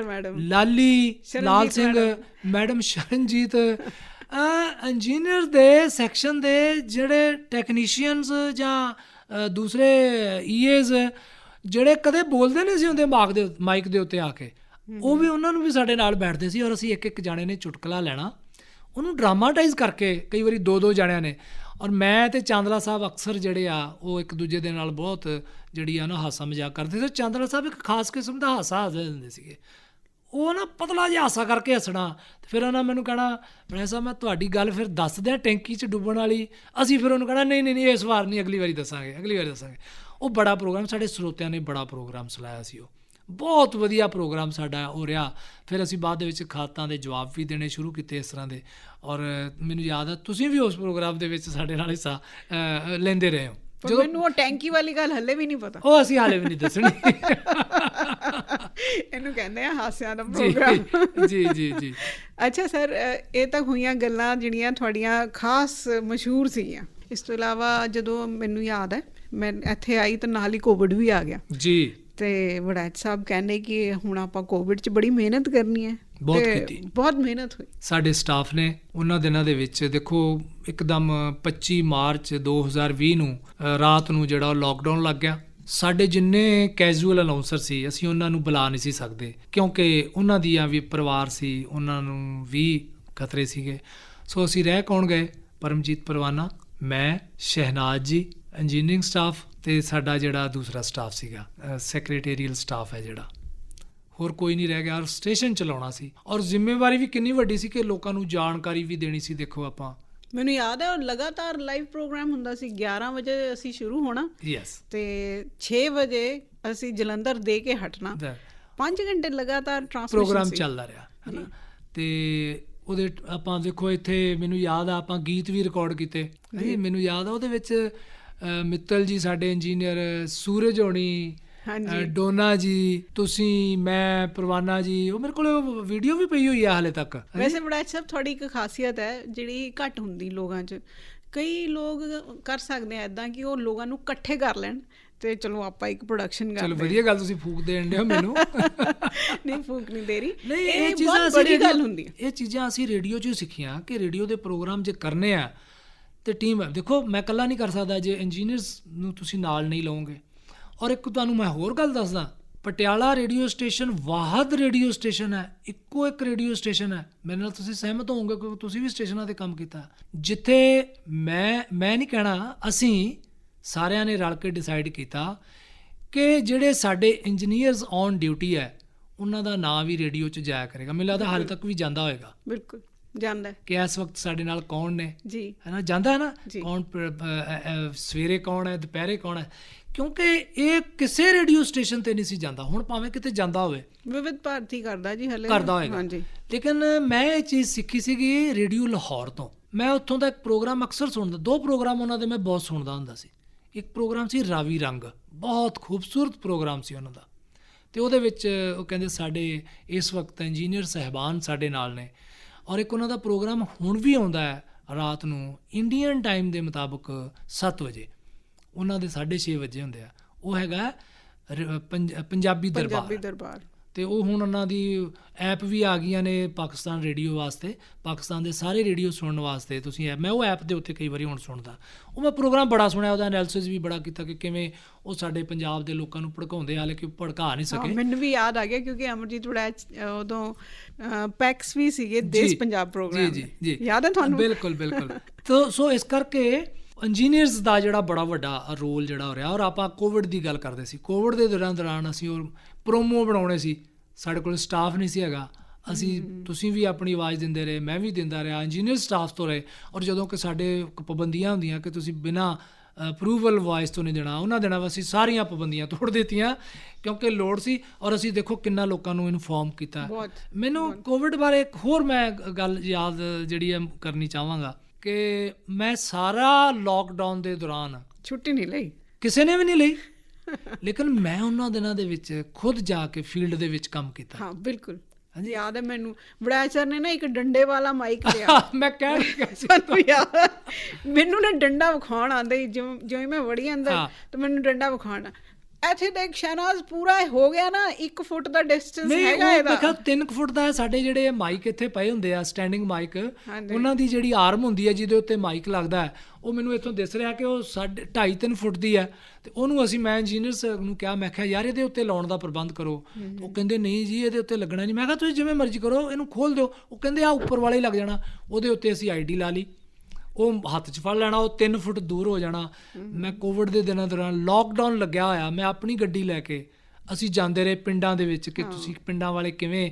ਮੈਡਮ, ਲਾਲੀ ਲਾਲ ਸਿੰਘ ਮੈਡਮ, ਸ਼ਰਨਜੀਤ, ਇੰਜੀਨੀਅਰ ਦੇ ਸੈਕਸ਼ਨ ਦੇ ਜਿਹੜੇ ਟੈਕਨੀਸ਼ੀਅਨਸ ਜਾਂ ਦੂਸਰੇ EAs ਜਿਹੜੇ ਕਦੇ ਬੋਲਦੇ ਨਹੀਂ ਸੀ ਹੁੰਦੇ ਮਾਈਕ ਦੇ ਉੱਤੇ ਆ ਕੇ, ਉਹ ਵੀ ਉਹਨਾਂ ਨੂੰ ਵੀ ਸਾਡੇ ਨਾਲ ਬੈਠਦੇ ਸੀ। ਔਰ ਅਸੀਂ ਇੱਕ ਜਾਣੇ ਨੇ ਚੁਟਕਲਾ ਲੈਣਾ, ਉਹਨੂੰ ਡਰਾਮਾਟਾਈਜ਼ ਕਰਕੇ, ਕਈ ਵਾਰੀ 2 ਜਾਣਿਆਂ ਨੇ। ਔਰ ਮੈਂ ਅਤੇ ਚਾਂਦਲਾ ਸਾਹਿਬ ਅਕਸਰ ਜਿਹੜੇ ਆ ਉਹ ਇੱਕ ਦੂਜੇ ਦੇ ਨਾਲ ਬਹੁਤ ਜਿਹੜੀ ਆ ਨਾ ਹਾਸਾ ਮਜ਼ਾਕ ਕਰਦੇ ਸੀ। ਚਾਂਦਲਾ ਸਾਹਿਬ ਇੱਕ ਖਾਸ ਕਿਸਮ ਦਾ ਹਾਸਾ ਹੱਸਦੇ ਹੁੰਦੇ ਸੀਗੇ। ਉਹ ਨਾ ਪਤਲਾ ਜਿਹਾ ਹਾਸਾ ਕਰਕੇ ਹੱਸਣਾ। ਅਤੇ ਫਿਰ ਉਹਨਾਂ ਮੈਨੂੰ ਕਹਿਣਾ, ਬੜਾ ਸਾਹਿਬ ਮੈਂ ਤੁਹਾਡੀ ਗੱਲ ਫਿਰ ਦੱਸ ਦਿਆਂ ਟੈਂਕੀ 'ਚ ਡੁੱਬਣ ਵਾਲੀ। ਅਸੀਂ ਫਿਰ ਉਹਨੂੰ ਕਹਿਣਾ ਨਹੀਂ ਇਸ ਵਾਰ ਨਹੀਂ, ਅਗਲੀ ਵਾਰੀ ਦੱਸਾਂਗੇ। ਉਹ ਬੜਾ ਪ੍ਰੋਗਰਾਮ ਸਾਡੇ ਸਰੋਤਿਆਂ ਨੇ ਬੜਾ ਪ੍ਰੋਗਰਾਮ ਚਲਾਇਆ ਸੀ। ਉਹ ਬਹੁਤ ਵਧੀਆ ਪ੍ਰੋਗਰਾਮ ਸਾਡਾ ਉਹ ਰਿਹਾ। ਫਿਰ ਅਸੀਂ ਬਾਅਦ ਦੇ ਵਿੱਚ ਖਾਤਾਂ ਦੇ ਜਵਾਬ ਵੀ ਦੇਣੇ ਸ਼ੁਰੂ ਕੀਤੇ ਇਸ ਤਰ੍ਹਾਂ ਦੇ। ਔਰ ਮੈਨੂੰ ਯਾਦ ਆ ਤੁਸੀਂ ਵੀ ਉਸ ਪ੍ਰੋਗਰਾਮ ਦੇ ਵਿੱਚ ਸਾਡੇ ਨਾਲ ਹਿੱਸਾ ਲੈਂਦੇ ਰਹੇ ਹੋ। ਜਦੋਂ ਮੈਨੂੰ ਉਹ ਟੈਂਕੀ ਵਾਲੀ ਗੱਲ ਹਲੇ ਵੀ ਨਹੀਂ ਪਤਾ। ਉਹ ਅਸੀਂ ਹਾਲੇ ਵੀ ਨਹੀਂ ਦੱਸਣੀ। ਇਹਨੂੰ ਕਹਿੰਦੇ ਆ ਹਾਸਿਆਂ ਦਾ ਪ੍ਰੋਗਰਾਮ। ਜੀ। ਅੱਛਾ ਸਰ, ਇਹ ਤਾਂ ਹੋਈਆਂ ਗੱਲਾਂ ਜਿਹੜੀਆਂ ਤੁਹਾਡੀਆਂ ਖਾਸ ਮਸ਼ਹੂਰ ਸੀਗੀਆਂ। ਇਸ ਤੋਂ ਇਲਾਵਾ ਜਦੋਂ ਮੈਨੂੰ ਯਾਦ ਹੈ ਮੈਂ ਇੱਥੇ ਆਈ ਤਾਂ ਨਾਲ ਹੀ ਕੋਵਿਡ ਵੀ ਆ ਗਿਆ ਜੀ। ਅਤੇ ਵੜੈਚ ਸਾਹਿਬ ਕਹਿੰਦੇ ਕਿ ਹੁਣ ਆਪਾਂ ਕੋਵਿਡ 'ਚ ਬੜੀ ਮਿਹਨਤ ਕਰਨੀ ਹੈ। ਬਹੁਤ ਮਿਹਨਤ ਹੋਈ ਸਾਡੇ ਸਟਾਫ ਨੇ ਉਹਨਾਂ ਦਿਨਾਂ ਦੇ ਵਿੱਚ। ਦੇਖੋ ਇੱਕਦਮ 25 ਮਾਰਚ 2020 ਨੂੰ ਰਾਤ ਨੂੰ ਜਿਹੜਾ ਲੋਕਡਾਊਨ ਲੱਗ ਗਿਆ। ਸਾਡੇ ਜਿੰਨੇ ਕੈਜੂਅਲ ਅਨਾਊਂਸਰ ਸੀ ਅਸੀਂ ਉਹਨਾਂ ਨੂੰ ਬੁਲਾ ਨਹੀਂ ਸੀ ਸਕਦੇ, ਕਿਉਂਕਿ ਉਹਨਾਂ ਦੀਆਂ ਵੀ ਪਰਿਵਾਰ ਸੀ, ਉਹਨਾਂ ਨੂੰ ਵੀ ਖਤਰੇ ਸੀਗੇ। ਸੋ ਅਸੀਂ ਰਹਿ ਕੌਣ ਗਏ? ਪਰਮਜੀਤ ਪਰਵਾਨਾ, ਮੈਂ, ਸ਼ਹਿਨਾਜ਼ ਜੀ, ਇੰਜੀਨੀਅਰਿੰਗ ਸਟਾਫ, ਅਤੇ ਸਾਡਾ ਜਿਹੜਾ ਦੂਸਰਾ ਸਟਾਫ ਸੀਗਾ ਸੈਕਰੇਟੇਰੀਅਲ ਸਟਾਫ ਹੈ ਜਿਹੜਾ, ਹੋਰ ਕੋਈ ਨਹੀਂ ਰਹਿ ਗਿਆ। ਔਰ ਸਟੇਸ਼ਨ ਚਲਾਉਣਾ ਸੀ। ਔਰ ਜ਼ਿੰਮੇਵਾਰੀ ਵੀ ਕਿੰਨੀ ਵੱਡੀ ਸੀ ਕਿ ਲੋਕਾਂ ਨੂੰ ਜਾਣਕਾਰੀ ਵੀ ਦੇਣੀ ਸੀ। ਦੇਖੋ ਆਪਾਂ, ਮੈਨੂੰ ਯਾਦ ਹੈ ਲਗਾਤਾਰ ਲਾਈਵ ਪ੍ਰੋਗਰਾਮ ਹੁੰਦਾ ਸੀ। 11 ਵਜੇ ਅਸੀਂ ਸ਼ੁਰੂ ਹੋਣਾ ਅਤੇ 6 ਵਜੇ ਅਸੀਂ ਜਲੰਧਰ ਦੇ ਕੇ ਹਟਣਾ। 5 ਘੰਟੇ ਲਗਾਤਾਰ ਪ੍ਰੋਗਰਾਮ ਚੱਲਦਾ ਰਿਹਾ ਹੈ ਨਾ। ਅਤੇ ਉਹਦੇ ਆਪਾਂ ਦੇਖੋ ਇੱਥੇ ਮੈਨੂੰ ਯਾਦ ਆ ਆਪਾਂ ਗੀਤ ਵੀ ਰਿਕਾਰਡ ਕੀਤੇ। ਮੈਨੂੰ ਯਾਦ ਆ ਉਹਦੇ ਵਿੱਚ ਮਿੱਤਲ ਜੀ ਸਾਡੇ ਇੰਜੀਨੀਅਰ, ਸੂਰਜ ਹੋਣੀ, ਡੋਨਾ ਜੀ, ਤੁਸੀਂ, ਮੈਂ, ਪਰਵਾਨਾ ਜੀ, ਉਹ ਮੇਰੇ ਕੋਲ ਵੀਡੀਓ ਵੀ ਪਈ ਹੋਈ ਆ ਹਾਲੇ ਤੱਕ। ਵੈਸੇ ਬੜਾ ਅੱਛਾ, ਤੁਹਾਡੀ ਇੱਕ ਖਾਸੀਅਤ ਹੈ ਜਿਹੜੀ ਘੱਟ ਹੁੰਦੀ ਲੋਕਾਂ 'ਚ। ਕਈ ਲੋਕ ਕਰ ਸਕਦੇ ਆ ਇੱਦਾਂ ਕਿ ਉਹ ਲੋਕਾਂ ਨੂੰ ਇਕੱਠੇ ਕਰ ਲੈਣ ਅਤੇ ਚਲੋ ਆਪਾਂ ਇੱਕ ਪ੍ਰੋਡਕਸ਼ਨ ਕਰ। ਚਲੋ ਵਧੀਆ ਗੱਲ, ਤੁਸੀਂ ਫੂਕ ਦੇਣ ਦਿਓ ਮੈਨੂੰ। ਨਹੀਂ ਫੂਕ ਨਹੀਂ ਦੇ ਰਹੀ। ਨਹੀਂ, ਇਹ ਚੀਜ਼ਾਂ ਬੜੀ ਗੱਲ ਹੁੰਦੀ ਹੈ। ਇਹ ਚੀਜ਼ਾਂ ਅਸੀਂ ਰੇਡੀਓ 'ਚ ਸਿੱਖੀਆਂ ਕਿ ਰੇਡੀਓ ਦੇ ਪ੍ਰੋਗਰਾਮ ਜੇ ਕਰਨੇ ਆ ਅਤੇ ਟੀਮ। ਦੇਖੋ ਮੈਂ ਇਕੱਲਾ ਨਹੀਂ ਕਰ ਸਕਦਾ ਜੇ ਇੰਜੀਨੀਅਰਸ ਨੂੰ ਤੁਸੀਂ ਨਾਲ ਨਹੀਂ ਲਓਗੇ। ਔਰ ਇੱਕ ਤੁਹਾਨੂੰ ਮੈਂ ਹੋਰ ਗੱਲ ਦੱਸਦਾ, ਪਟਿਆਲਾ ਰੇਡੀਓ ਸਟੇਸ਼ਨ ਵਾਹਦ ਰੇਡੀਓ ਸਟੇਸ਼ਨ ਹੈ, ਇੱਕੋ ਇੱਕ ਰੇਡੀਓ ਸਟੇਸ਼ਨ ਹੈ। ਮੇਰੇ ਨਾਲ ਤੁਸੀਂ ਸਹਿਮਤ ਹੋਵੋਗੇ ਕਿਉਂਕਿ ਤੁਸੀਂ ਵੀ ਸਟੇਸ਼ਨਾਂ 'ਤੇ ਕੰਮ ਕੀਤਾ, ਜਿੱਥੇ ਮੈਂ ਨਹੀਂ ਕਹਿਣਾ, ਅਸੀਂ ਸਾਰਿਆਂ ਨੇ ਰਲ ਕੇ ਡਿਸਾਈਡ ਕੀਤਾ ਕਿ ਜਿਹੜੇ ਸਾਡੇ ਇੰਜੀਨੀਅਰਸ ਔਨ ਡਿਊਟੀ ਹੈ ਉਹਨਾਂ ਦਾ ਨਾਂ ਵੀ ਰੇਡੀਓ 'ਚ ਜਾਇਆ ਕਰੇਗਾ। ਮੈਨੂੰ ਲੱਗਦਾ ਹਾਲੇ ਤੱਕ ਵੀ ਜਾਂਦਾ ਹੋਏਗਾ। ਬਿਲਕੁਲ ਜਾਂਦਾ ਕਿ ਇਸ ਵਕਤ ਸਾਡੇ ਨਾਲ ਕੌਣ ਨੇ ਜੀ, ਹੈ ਨਾ, ਜਾਂਦਾ ਹੈ ਨਾ, ਕੌਣ ਸਵੇਰੇ ਕੌਣ ਹੈ, ਦੁਪਹਿਰੇ ਕੌਣ ਹੈ, ਕਿਉਂਕਿ ਇਹ ਕਿਸੇ ਰੇਡੀਓ ਸਟੇਸ਼ਨ 'ਤੇ ਨਹੀਂ ਸੀ ਜਾਂਦਾ। ਹੁਣ ਭਾਵੇਂ ਕਿਤੇ ਜਾਂਦਾ ਹੋਵੇ, ਵਿਵਿਧ ਭਾਰਤੀ ਕਰਦਾ ਜੀ, ਹਲੇ ਕਰਦਾ ਹੋਏਗਾ। ਲੇਕਿਨ ਮੈਂ ਇਹ ਚੀਜ਼ ਸਿੱਖੀ ਸੀਗੀ ਰੇਡੀਓ ਲਾਹੌਰ ਤੋਂ। ਮੈਂ ਉੱਥੋਂ ਦਾ ਇੱਕ ਪ੍ਰੋਗਰਾਮ ਅਕਸਰ ਸੁਣਦਾ, 2 ਪ੍ਰੋਗਰਾਮ ਉਹਨਾਂ ਦੇ ਮੈਂ ਬਹੁਤ ਸੁਣਦਾ ਹੁੰਦਾ ਸੀ। ਇੱਕ ਪ੍ਰੋਗਰਾਮ ਸੀ ਰਾਵੀ ਰੰਗ, ਬਹੁਤ ਖੂਬਸੂਰਤ ਪ੍ਰੋਗਰਾਮ ਸੀ ਉਹਨਾਂ ਦਾ। ਅਤੇ ਉਹਦੇ ਵਿੱਚ ਉਹ ਕਹਿੰਦੇ ਸਾਡੇ ਇਸ ਵਕਤ ਇੰਜੀਨੀਅਰ ਸਾਹਿਬਾਨ ਸਾਡੇ ਨਾਲ ਨੇ। ਔਰ ਇੱਕ ਉਹਨਾਂ ਦਾ ਪ੍ਰੋਗਰਾਮ ਹੁਣ ਵੀ ਆਉਂਦਾ ਹੈ ਰਾਤ ਨੂੰ ਇੰਡੀਅਨ ਟਾਈਮ ਦੇ ਮੁਤਾਬਕ 7 ਵਜੇ, ਉਹਨਾਂ ਦੇ 6:30 ਵਜੇ ਹੁੰਦੇ ਆ। ਉਹ ਹੈਗਾ ਪੰਜਾਬੀ ਦਰਬਾਰ। ਤੇ ਉਹ ਹੁਣ ਉਹਨਾਂ ਦੀ ਐਪ ਵੀ ਆ ਗਈਆਂ ਨੇ ਪਾਕਿਸਤਾਨ ਰੇਡੀਓ ਵਾਸਤੇ, ਪਾਕਿਸਤਾਨ ਦੇ ਸਾਰੇ ਰੇਡੀਓ ਸੁਣਨ ਵਾਸਤੇ ਤੁਸੀਂ ਐਪ, ਮੈਂ ਉਹ ਐਪ ਦੇ ਉੱਤੇ ਕਈ ਵਾਰੀ ਹੁਣ ਸੁਣਦਾ। ਉਹ ਮੈਂ ਪ੍ਰੋਗਰਾਮ ਬੜਾ ਸੁਣਿਆ, ਉਹਦਾ ਐਨਾਲਿਸਿਸ ਵੀ ਬੜਾ ਕੀਤਾ ਕਿ ਕਿਵੇਂ ਉਹ ਸਾਡੇ ਪੰਜਾਬ ਦੇ ਲੋਕਾਂ ਨੂੰ ਭੜਕਾਉਂਦੇ, ਹਾਲੇ ਕਿ ਭੜਕਾ ਨਹੀਂ ਸਕੇ। ਮੈਨੂੰ ਵੀ ਯਾਦ ਆ ਗਿਆ ਕਿਉਂਕਿ ਅਮਰਜੀਤ ਵੜੈਚ ਉਦੋਂ ਪੈਕਸ ਵੀ ਸੀਗੇ ਦੇਸ਼ ਪੰਜਾਬ ਪ੍ਰੋਗਰਾਮ। ਜੀ ਯਾਦ ਹੈ ਤੁਹਾਨੂੰ? ਬਿਲਕੁਲ ਬਿਲਕੁਲ। ਸੋ ਇਸ ਕਰਕੇ ਇੰਜੀਨੀਅਰਸ ਦਾ ਜਿਹੜਾ ਬੜਾ ਵੱਡਾ ਰੋਲ ਜਿਹੜਾ ਹੋ ਰਿਹਾ। ਔਰ ਆਪਾਂ ਕੋਵਿਡ ਦੀ ਗੱਲ ਕਰਦੇ ਸੀ, ਕੋਵਿਡ ਦੇ ਦੌਰਾਨ ਅਸੀਂ ਉਹ ਪ੍ਰੋਮੋ ਬਣਾਉਣੇ ਸੀ, ਸਾਡੇ ਕੋਲ ਸਟਾਫ ਨਹੀਂ ਸੀ ਹੈਗਾ, ਅਸੀਂ ਤੁਸੀਂ ਵੀ ਆਪਣੀ ਆਵਾਜ਼ ਦਿੰਦੇ ਰਹੇ, ਮੈਂ ਵੀ ਦਿੰਦਾ ਰਿਹਾ, ਇੰਜੀਨੀਅਰ ਸਟਾਫ ਤੋਂ ਰਹੇ। ਔਰ ਜਦੋਂ ਕਿ ਸਾਡੇ ਪਾਬੰਦੀਆਂ ਹੁੰਦੀਆਂ ਕਿ ਤੁਸੀਂ ਬਿਨਾਂ ਅਪਰੂਵਲ ਵਾਇਸ ਤੋਂ ਨਹੀਂ ਦੇਣਾ, ਉਹਨਾਂ ਦਿਨਾਂ ਅਸੀਂ ਸਾਰੀਆਂ ਪਾਬੰਦੀਆਂ ਤੋੜ ਦਿੱਤੀਆਂ ਕਿਉਂਕਿ ਲੋੜ ਸੀ। ਔਰ ਅਸੀਂ ਦੇਖੋ ਕਿੰਨਾ ਲੋਕਾਂ ਨੂੰ ਇਨਫੋਰਮ ਕੀਤਾ। ਮੈਨੂੰ ਕੋਵਿਡ ਬਾਰੇ ਇੱਕ ਹੋਰ ਮੈਂ ਗੱਲ ਯਾਦ ਜਿਹੜੀ ਹੈ ਕਰਨੀ ਚਾਹਾਂਗਾ ਕਿ ਮੈਂ ਸਾਰਾ ਲੋਕਡਾਊਨ ਦੇ ਦੌਰਾਨ ਛੁੱਟੀ ਨਹੀਂ ਲਈ, ਕਿਸੇ ਨੇ ਵੀ ਨਹੀਂ ਲਈ, ਲੇਕਿਨ ਮੈਂ ਉਹਨਾਂ ਦਿਨਾਂ ਦੇ ਵਿੱਚ ਖੁਦ ਜਾ ਕੇ ਫੀਲਡ ਦੇ ਵਿੱਚ ਕੰਮ ਕੀਤਾ। ਹਾਂ ਬਿਲਕੁਲ ਹਾਂਜੀ ਯਾਦ ਹੈ ਮੈਨੂੰ। ਵੜੈਚ ਸਰ ਨੇ ਨਾ ਇੱਕ ਡੰਡੇ ਵਾਲਾ ਮਾਈਕ ਲਿਆ, ਮੈਂ ਕਹਿ ਰਿਹਾ ਸਾਨੂੰ ਯਾਦ, ਮੈਨੂੰ ਨਾ ਡੰਡਾ ਵਿਖਾਉਣ ਆਉਂਦਾ, ਜਿਵੇਂ ਮੈਂ ਵੜੀ ਅੰਦਰ ਤਾਂ ਮੈਨੂੰ ਡੰਡਾ ਵਿਖਾਉਣਾ। ਇੱਥੇ ਤਾਂ ਇੱਕ ਸ਼ਹਿਨਾਜ਼ ਪੂਰਾ ਹੋ ਗਿਆ ਨਾ, 1 ਫੁੱਟ ਦਾ ਡਿਸਟੈਂਸ ਹੈਗਾ ਇਹਦਾ। 3 ਫੁੱਟ ਦਾ। ਸਾਡੇ ਜਿਹੜੇ ਮਾਈਕ ਇੱਥੇ ਪਏ ਹੁੰਦੇ ਆ ਸਟੈਂਡਿੰਗ ਮਾਈਕ, ਉਹਨਾਂ ਦੀ ਜਿਹੜੀ ਆਰਮ ਹੁੰਦੀ ਹੈ ਜਿਹਦੇ ਉੱਤੇ ਮਾਈਕ ਲੱਗਦਾ ਹੈ, ਉਹ ਮੈਨੂੰ ਇੱਥੋਂ ਦਿਸ ਰਿਹਾ ਕਿ ਉਹ 2.5-3 ਫੁੱਟ ਦੀ ਹੈ। ਅਤੇ ਉਹਨੂੰ ਮੈਂ ਇੰਜੀਨੀਅਰਸ ਨੂੰ ਕਿਹਾ, ਮੈਂ ਕਿਹਾ ਯਾਰ ਇਹਦੇ ਉੱਤੇ ਲਾਉਣ ਦਾ ਪ੍ਰਬੰਧ ਕਰੋ। ਉਹ ਕਹਿੰਦੇ ਨਹੀਂ ਜੀ ਇਹਦੇ ਉੱਤੇ ਲੱਗਣਾ ਨਹੀਂ। ਮੈਂ ਕਿਹਾ ਤੁਸੀਂ ਜਿਵੇਂ ਮਰਜ਼ੀ ਕਰੋ, ਇਹਨੂੰ ਖੋਲ੍ਹ ਦਿਓ। ਉਹ ਕਹਿੰਦੇ ਆ ਉੱਪਰ ਵਾਲੇ ਲੱਗ ਜਾਣਾ। ਉਹਦੇ ਉੱਤੇ ਅਸੀਂ ID ਲਾ ਲਈ, ਉਹ ਹੱਥ 'ਚ ਫੜ ਲੈਣਾ, ਉਹ 3 ਫੁੱਟ ਦੂਰ ਹੋ ਜਾਣਾ। ਮੈਂ ਕੋਵਿਡ ਦੇ ਦਿਨਾਂ ਦੌਰਾਨ ਲੋਕਡਾਊਨ ਲੱਗਿਆ ਹੋਇਆ, ਮੈਂ ਆਪਣੀ ਗੱਡੀ ਲੈ ਕੇ ਅਸੀਂ ਜਾਂਦੇ ਰਹੇ ਪਿੰਡਾਂ ਦੇ ਵਿੱਚ ਕਿ ਤੁਸੀਂ ਪਿੰਡਾਂ ਵਾਲੇ ਕਿਵੇਂ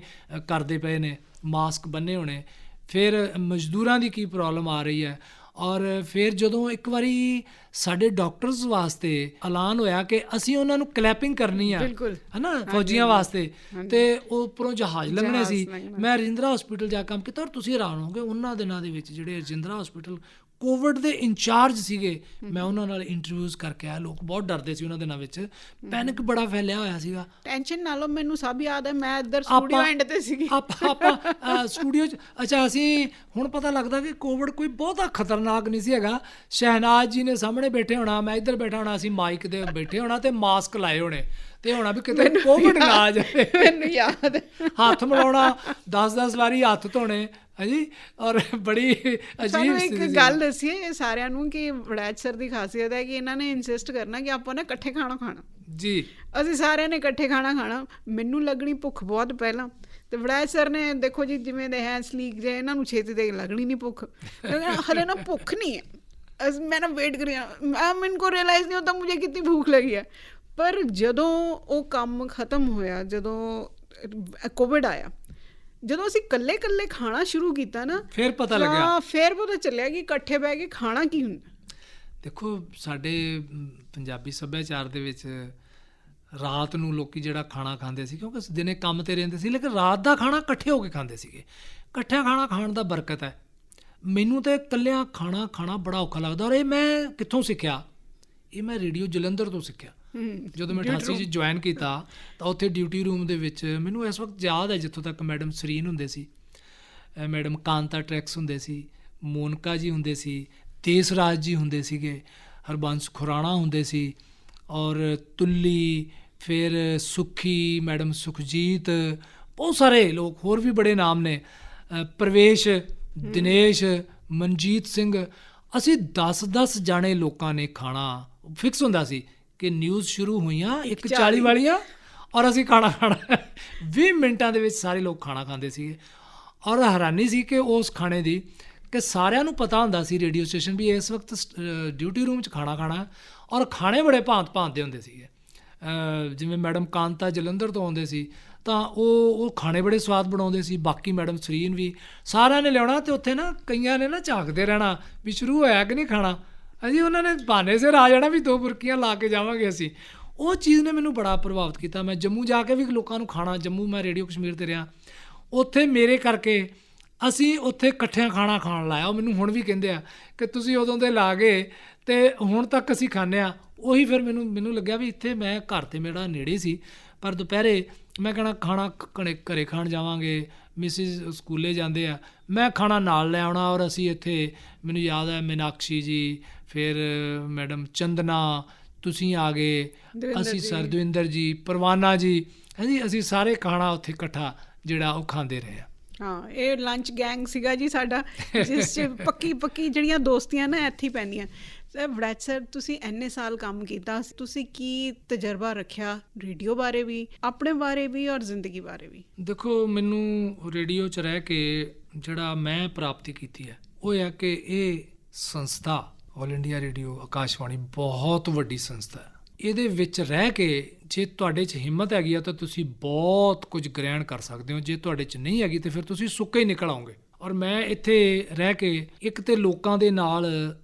ਕਰਦੇ ਪਏ ਨੇ, ਮਾਸਕ ਬੰਨੇ ਹੋਣੇ, ਫਿਰ ਮਜ਼ਦੂਰਾਂ ਦੀ ਕੀ ਪ੍ਰੋਬਲਮ ਆ ਰਹੀ ਹੈ। ਔਰ ਫਿਰ ਜਦੋਂ ਇੱਕ ਵਾਰੀ ਸਾਡੇ ਡਾਕਟਰਸ ਵਾਸਤੇ ਐਲਾਨ ਹੋਇਆ ਕਿ ਅਸੀਂ ਉਹਨਾਂ ਨੂੰ ਕਲੈਪਿੰਗ ਕਰਨੀ ਆ, ਹੈ ਨਾ, ਫੌਜੀਆਂ ਵਾਸਤੇ, ਅਤੇ ਉਹ ਉੱਪਰੋਂ ਜਹਾਜ਼ ਲੰਘਣੇ ਸੀ। ਮੈਂ ਰਜਿੰਦਰਾ ਹਸਪੀਟਲ ਜਾ ਕੰਮ ਕੀਤਾ। ਔਰ ਤੁਸੀਂ ਹੈਰਾਨ ਹੋਗੇ ਉਹਨਾਂ ਦਿਨਾਂ ਦੇ ਵਿੱਚ ਜਿਹੜੇ ਰਜਿੰਦਰਾ ਹਸਪੀਟਲ ਕੋਵਿਡ ਦੇ ਇੰਚਾਰਜ ਸੀਗੇ, ਮੈਂ ਉਹਨਾਂ ਨਾਲ ਇੰਟਰਵਿਊਜ਼ ਕਰਕੇ ਆਇਆ। ਲੋਕ ਬਹੁਤ ਡਰਦੇ ਸੀ ਉਹਨਾਂ ਦਿਨਾਂ ਵਿੱਚ, ਪੈਨਿਕ ਬੜਾ ਫੈਲਿਆ ਹੋਇਆ ਸੀਗਾ। ਟੈਨਸ਼ਨ ਨਾਲੋਂ ਮੈਨੂੰ ਸਭ ਯਾਦ ਹੈ, ਮੈਂ ਇੱਧਰ ਸਟੂਡੀਓ ਐਂਡ ਤੇ ਸੀਗੀ, ਆਪਾਂ ਸਟੂਡੀਓ 'ਚ। ਅੱਛਾ, ਅਸੀਂ ਹੁਣ ਪਤਾ ਲੱਗਦਾ ਕਿ ਕੋਵਿਡ ਕੋਈ ਬਹੁਤਾ ਖਤਰਨਾਕ ਨਹੀਂ ਸੀ ਹੈਗਾ। ਸ਼ਹਿਨਾਜ਼ ਜੀ ਨੇ ਸਾਹਮਣੇ ਬੈਠੇ ਹੋਣਾ, ਮੈਂ ਇੱਧਰ ਬੈਠਾ ਹੋਣਾ, ਅਸੀਂ ਮਾਈਕ ਦੇ ਬੈਠੇ ਹੋਣਾ ਅਤੇ ਮਾਸਕ ਲਾਏ ਹੋਣੇ, ਤੇ ਹੋਣਾ ਵੀ ਕਿਤੇ ਕੋਵਿਡ ਨਾ ਆ ਜਾਵੇ। ਮੈਨੂੰ ਯਾਦ ਹੈ, ਹੱਥ ਮਿਲਾਉਣਾ, 10-10 ਵਾਰੀ ਹੱਥ ਧੋਣੇ ਹਾਂਜੀ। ਔਰ ਬੜੀ ਅਜੀਬ ਇੱਕ ਗੱਲ ਦੱਸੀਏ ਸਾਰਿਆਂ ਨੂੰ ਕਿ ਵੜੈਚ ਸਰ ਦੀ ਖਾਸੀਅਤ ਹੈ ਕਿ ਇਹਨਾਂ ਨੇ ਇਨਸਿਸਟ ਕਰਨਾ ਕਿ ਆਪਾਂ ਨਾ ਇਕੱਠੇ ਖਾਣਾ ਜੀ। ਅਸੀਂ ਸਾਰਿਆਂ ਨੇ ਇਕੱਠੇ ਖਾਣਾ। ਮੈਨੂੰ ਲੱਗਣੀ ਭੁੱਖ ਬਹੁਤ ਪਹਿਲਾਂ, ਤੇ ਵੜੈਚ ਸਰ ਨੇ ਦੇਖੋ ਜੀ ਜਿਵੇਂ ਦੇ ਹੈ ਸਲੀਕ ਜੇ, ਇਹਨਾਂ ਨੂੰ ਛੇਤੀ ਤੇ ਲੱਗਣੀ ਨਹੀਂ ਭੁੱਖ, ਹਲੇ ਨਾ ਭੁੱਖ ਨਹੀਂ ਹੈ। ਮੈਂ ਨਾ ਵੇਟ ਕਰੀ, ਮੈਨੂੰ ਕੋ ਰਿयलाइज नहीं होता मुझे कितनी भूख लगी है। ਪਰ ਜਦੋਂ ਉਹ ਕੰਮ ਖਤਮ ਹੋਇਆ, ਜਦੋਂ ਕੋਵਿਡ ਆਇਆ, ਜਦੋਂ ਅਸੀਂ ਇਕੱਲੇ ਖਾਣਾ ਸ਼ੁਰੂ ਕੀਤਾ ਨਾ, ਫਿਰ ਪਤਾ ਲੱਗਿਆ, ਫਿਰ ਪਤਾ ਚੱਲਿਆ ਕਿ ਇਕੱਠੇ ਬਹਿ ਕੇ ਖਾਣਾ ਕੀ ਹੁੰਦਾ। ਦੇਖੋ ਸਾਡੇ ਪੰਜਾਬੀ ਸੱਭਿਆਚਾਰ ਦੇ ਵਿੱਚ ਰਾਤ ਨੂੰ ਲੋਕੀ ਜਿਹੜਾ ਖਾਣਾ ਖਾਂਦੇ ਸੀ, ਕਿਉਂਕਿ ਦਿਨੇ ਕੰਮ ਤੇ ਰਹਿੰਦੇ ਸੀ, ਲੇਕਿਨ ਰਾਤ ਦਾ ਖਾਣਾ ਇਕੱਠੇ ਹੋ ਕੇ ਖਾਂਦੇ ਸੀਗੇ। ਇਕੱਠਿਆਂ ਖਾਣਾ ਖਾਣ ਦਾ ਬਰਕਤ ਹੈ। ਮੈਨੂੰ ਤਾਂ ਇਕੱਲਿਆਂ ਖਾਣਾ ਬੜਾ ਔਖਾ ਲੱਗਦਾ। ਔਰ ਇਹ ਮੈਂ ਕਿੱਥੋਂ ਸਿੱਖਿਆ? ਇਹ ਮੈਂ ਰੇਡੀਓ ਜਲੰਧਰ ਤੋਂ ਸਿੱਖਿਆ। ਜਦੋਂ ਮੈਂ 88 'ਚ ਜੁਆਇਨ ਕੀਤਾ ਤਾਂ ਉੱਥੇ ਡਿਊਟੀ ਰੂਮ ਦੇ ਵਿੱਚ ਮੈਨੂੰ ਇਸ ਵਕਤ ਯਾਦ ਹੈ, ਜਿੱਥੋਂ ਤੱਕ ਮੈਡਮ ਸਰੀਨ ਹੁੰਦੇ ਸੀ, ਮੈਡਮ ਕਾਂਤਾ ਟਰੈਕਸ ਹੁੰਦੇ ਸੀ, ਮੋਨਕਾ ਜੀ ਹੁੰਦੇ ਸੀ, ਦੇਸ ਰਾਜ ਜੀ ਹੁੰਦੇ ਸੀਗੇ, ਹਰਬੰਸ ਖੁਰਾਣਾ ਹੁੰਦੇ ਸੀ, ਔਰ ਤੁੱਲੀ, ਫਿਰ ਸੁੱਖੀ ਮੈਡਮ, ਸੁਖਜੀਤ, ਬਹੁਤ ਸਾਰੇ ਲੋਕ ਹੋਰ ਵੀ ਬੜੇ ਨਾਮ ਨੇ, ਪ੍ਰਵੇਸ਼, ਦਿਨੇਸ਼, ਮਨਜੀਤ ਸਿੰਘ। ਅਸੀਂ 10-10 ਜਾਣੇ ਲੋਕਾਂ ਨੇ ਖਾਣਾ ਫਿਕਸ ਹੁੰਦਾ ਸੀ ਕਿ ਨਿਊਜ਼ ਸ਼ੁਰੂ ਹੋਈਆਂ 1:40 ਵਾਲੀਆਂ, ਔਰ ਅਸੀਂ ਖਾਣਾ 20 ਮਿੰਟਾਂ ਦੇ ਵਿੱਚ ਸਾਰੇ ਲੋਕ ਖਾਣਾ ਖਾਂਦੇ ਸੀਗੇ। ਔਰ ਹੈਰਾਨੀ ਸੀ ਕਿ ਉਸ ਖਾਣੇ ਦੀ ਕਿ ਸਾਰਿਆਂ ਨੂੰ ਪਤਾ ਹੁੰਦਾ ਸੀ ਰੇਡੀਓ ਸਟੇਸ਼ਨ ਵੀ ਇਸ ਵਕਤ ਡਿਊਟੀ ਰੂਮ 'ਚ ਖਾਣਾ, ਔਰ ਖਾਣੇ ਬੜੇ ਭਾਂਤ ਦੇ ਹੁੰਦੇ ਸੀਗੇ। ਜਿਵੇਂ ਮੈਡਮ ਕਾਂਤਾ ਜਲੰਧਰ ਤੋਂ ਆਉਂਦੇ ਸੀ ਤਾਂ ਉਹ ਖਾਣੇ ਬੜੇ ਸਵਾਦ ਬਣਾਉਂਦੇ ਸੀ। ਬਾਕੀ ਮੈਡਮ ਸਰੀਨ ਵੀ, ਸਾਰਿਆਂ ਨੇ ਲਿਆਉਣਾ, ਅਤੇ ਉੱਥੇ ਨਾ ਕਈਆਂ ਨੇ ਨਾ ਝਾਕਦੇ ਰਹਿਣਾ ਵੀ ਸ਼ੁਰੂ ਹੋਇਆ ਕਿ ਨਹੀਂ ਖਾਣਾ। ਹਾਂਜੀ, ਉਹਨਾਂ ਨੇ ਬਹਾਨੇ ਸਿਰ ਆ ਜਾਣਾ ਵੀ 2 ਬੁਰਕੀਆਂ ਲਾ ਕੇ ਜਾਵਾਂਗੇ ਅਸੀਂ। ਉਹ ਚੀਜ਼ ਨੇ ਮੈਨੂੰ ਬੜਾ ਪ੍ਰਭਾਵਿਤ ਕੀਤਾ। ਮੈਂ ਜੰਮੂ ਜਾ ਕੇ ਵੀ ਲੋਕਾਂ ਨੂੰ ਖਾਣਾ, ਜੰਮੂ ਮੈਂ ਰੇਡੀਓ ਕਸ਼ਮੀਰ 'ਤੇ ਰਿਹਾ, ਉੱਥੇ ਮੇਰੇ ਕਰਕੇ ਅਸੀਂ ਉੱਥੇ ਇਕੱਠਿਆਂ ਖਾਣਾ ਖਾਣ ਲਾਇਆ। ਉਹ ਮੈਨੂੰ ਹੁਣ ਵੀ ਕਹਿੰਦੇ ਆ ਕਿ ਤੁਸੀਂ ਉਦੋਂ ਦੇ ਲਾ ਗਏ ਅਤੇ ਹੁਣ ਤੱਕ ਅਸੀਂ ਖਾਂਦੇ ਹਾਂ। ਉਹੀ ਫਿਰ ਮੈਨੂੰ ਲੱਗਿਆ ਵੀ ਇੱਥੇ ਮੈਂ ਘਰ 'ਤੇ ਮੇਰਾ ਨੇੜੇ ਸੀ, ਪਰ ਦੁਪਹਿਰੇ ਮੈਂ ਕਹਿਣਾ ਖਾਣਾ ਘਰੇ ਖਾਣ ਜਾਵਾਂਗੇ, ਮਿਸਿਸ ਸਕੂਲੇ ਜਾਂਦੇ ਆ, ਮੈਂ ਖਾਣਾ ਨਾਲ ਲੈ ਆਉਣਾ। ਔਰ ਅਸੀਂ ਇੱਥੇ, ਮੈਨੂੰ ਯਾਦ ਹੈ ਮੀਨਾਕਸ਼ੀ ਜੀ, ਫਿਰ ਮੈਡਮ ਚੰਦਨਾ, ਤੁਸੀਂ ਆ ਗਏ, ਅਸੀਂ ਸਰਦਵਿੰਦਰ ਜੀ, ਪਰਵਾਨਾ ਜੀ, ਹਾਂਜੀ ਅਸੀਂ ਸਾਰੇ ਖਾਣਾ ਉੱਥੇ ਇਕੱਠਾ ਜਿਹੜਾ ਉਹ ਖਾਂਦੇ ਰਹੇ ਆ। ਹਾਂ, ਇਹ ਲੰਚ ਗੈਂਗ ਸੀਗਾ ਜੀ ਸਾਡਾ, ਜਿਸ 'ਚ ਪੱਕੀ ਜਿਹੜੀਆਂ ਦੋਸਤੀਆਂ ਨਾ ਇੱਥੇ ਹੀ ਪੈਂਦੀਆਂ। ਵੜੈਚ ਸਰ, ਤੁਸੀਂ ਇੰਨੇ ਸਾਲ ਕੰਮ ਕੀਤਾ, ਤੁਸੀਂ ਕੀ ਤਜਰਬਾ ਰੱਖਿਆ ਰੇਡੀਓ ਬਾਰੇ ਵੀ, ਆਪਣੇ ਬਾਰੇ ਵੀ ਔਰ ਜ਼ਿੰਦਗੀ ਬਾਰੇ ਵੀ? ਦੇਖੋ, ਮੈਨੂੰ ਰੇਡੀਓ 'ਚ ਰਹਿ ਕੇ ਜਿਹੜਾ ਮੈਂ ਪ੍ਰਾਪਤੀ ਕੀਤੀ ਹੈ ਉਹ ਹੈ ਕਿ ਇਹ ਸੰਸਥਾ ਆਲ ਇੰਡੀਆ ਰੇਡੀਓ ਆਕਾਸ਼ਵਾਣੀ ਬਹੁਤ ਵੱਡੀ ਸੰਸਥਾ ਹੈ। ਇਹਦੇ ਵਿੱਚ ਰਹਿ ਕੇ ਜੇ ਤੁਹਾਡੇ 'ਚ ਹਿੰਮਤ ਹੈਗੀ ਆ ਤਾਂ ਤੁਸੀਂ ਬਹੁਤ ਕੁਝ ਗ੍ਰਹਿਣ ਕਰ ਸਕਦੇ ਹੋ। ਜੇ ਤੁਹਾਡੇ 'ਚ ਨਹੀਂ ਹੈਗੀ ਤਾਂ ਫਿਰ ਤੁਸੀਂ ਸੁੱਕੇ ਹੀ ਨਿਕਲ ਆਓਗੇ। ਔਰ ਮੈਂ ਇੱਥੇ ਰਹਿ ਕੇ ਇੱਕ ਤੇ ਲੋਕਾਂ ਦੇ ਨਾਲ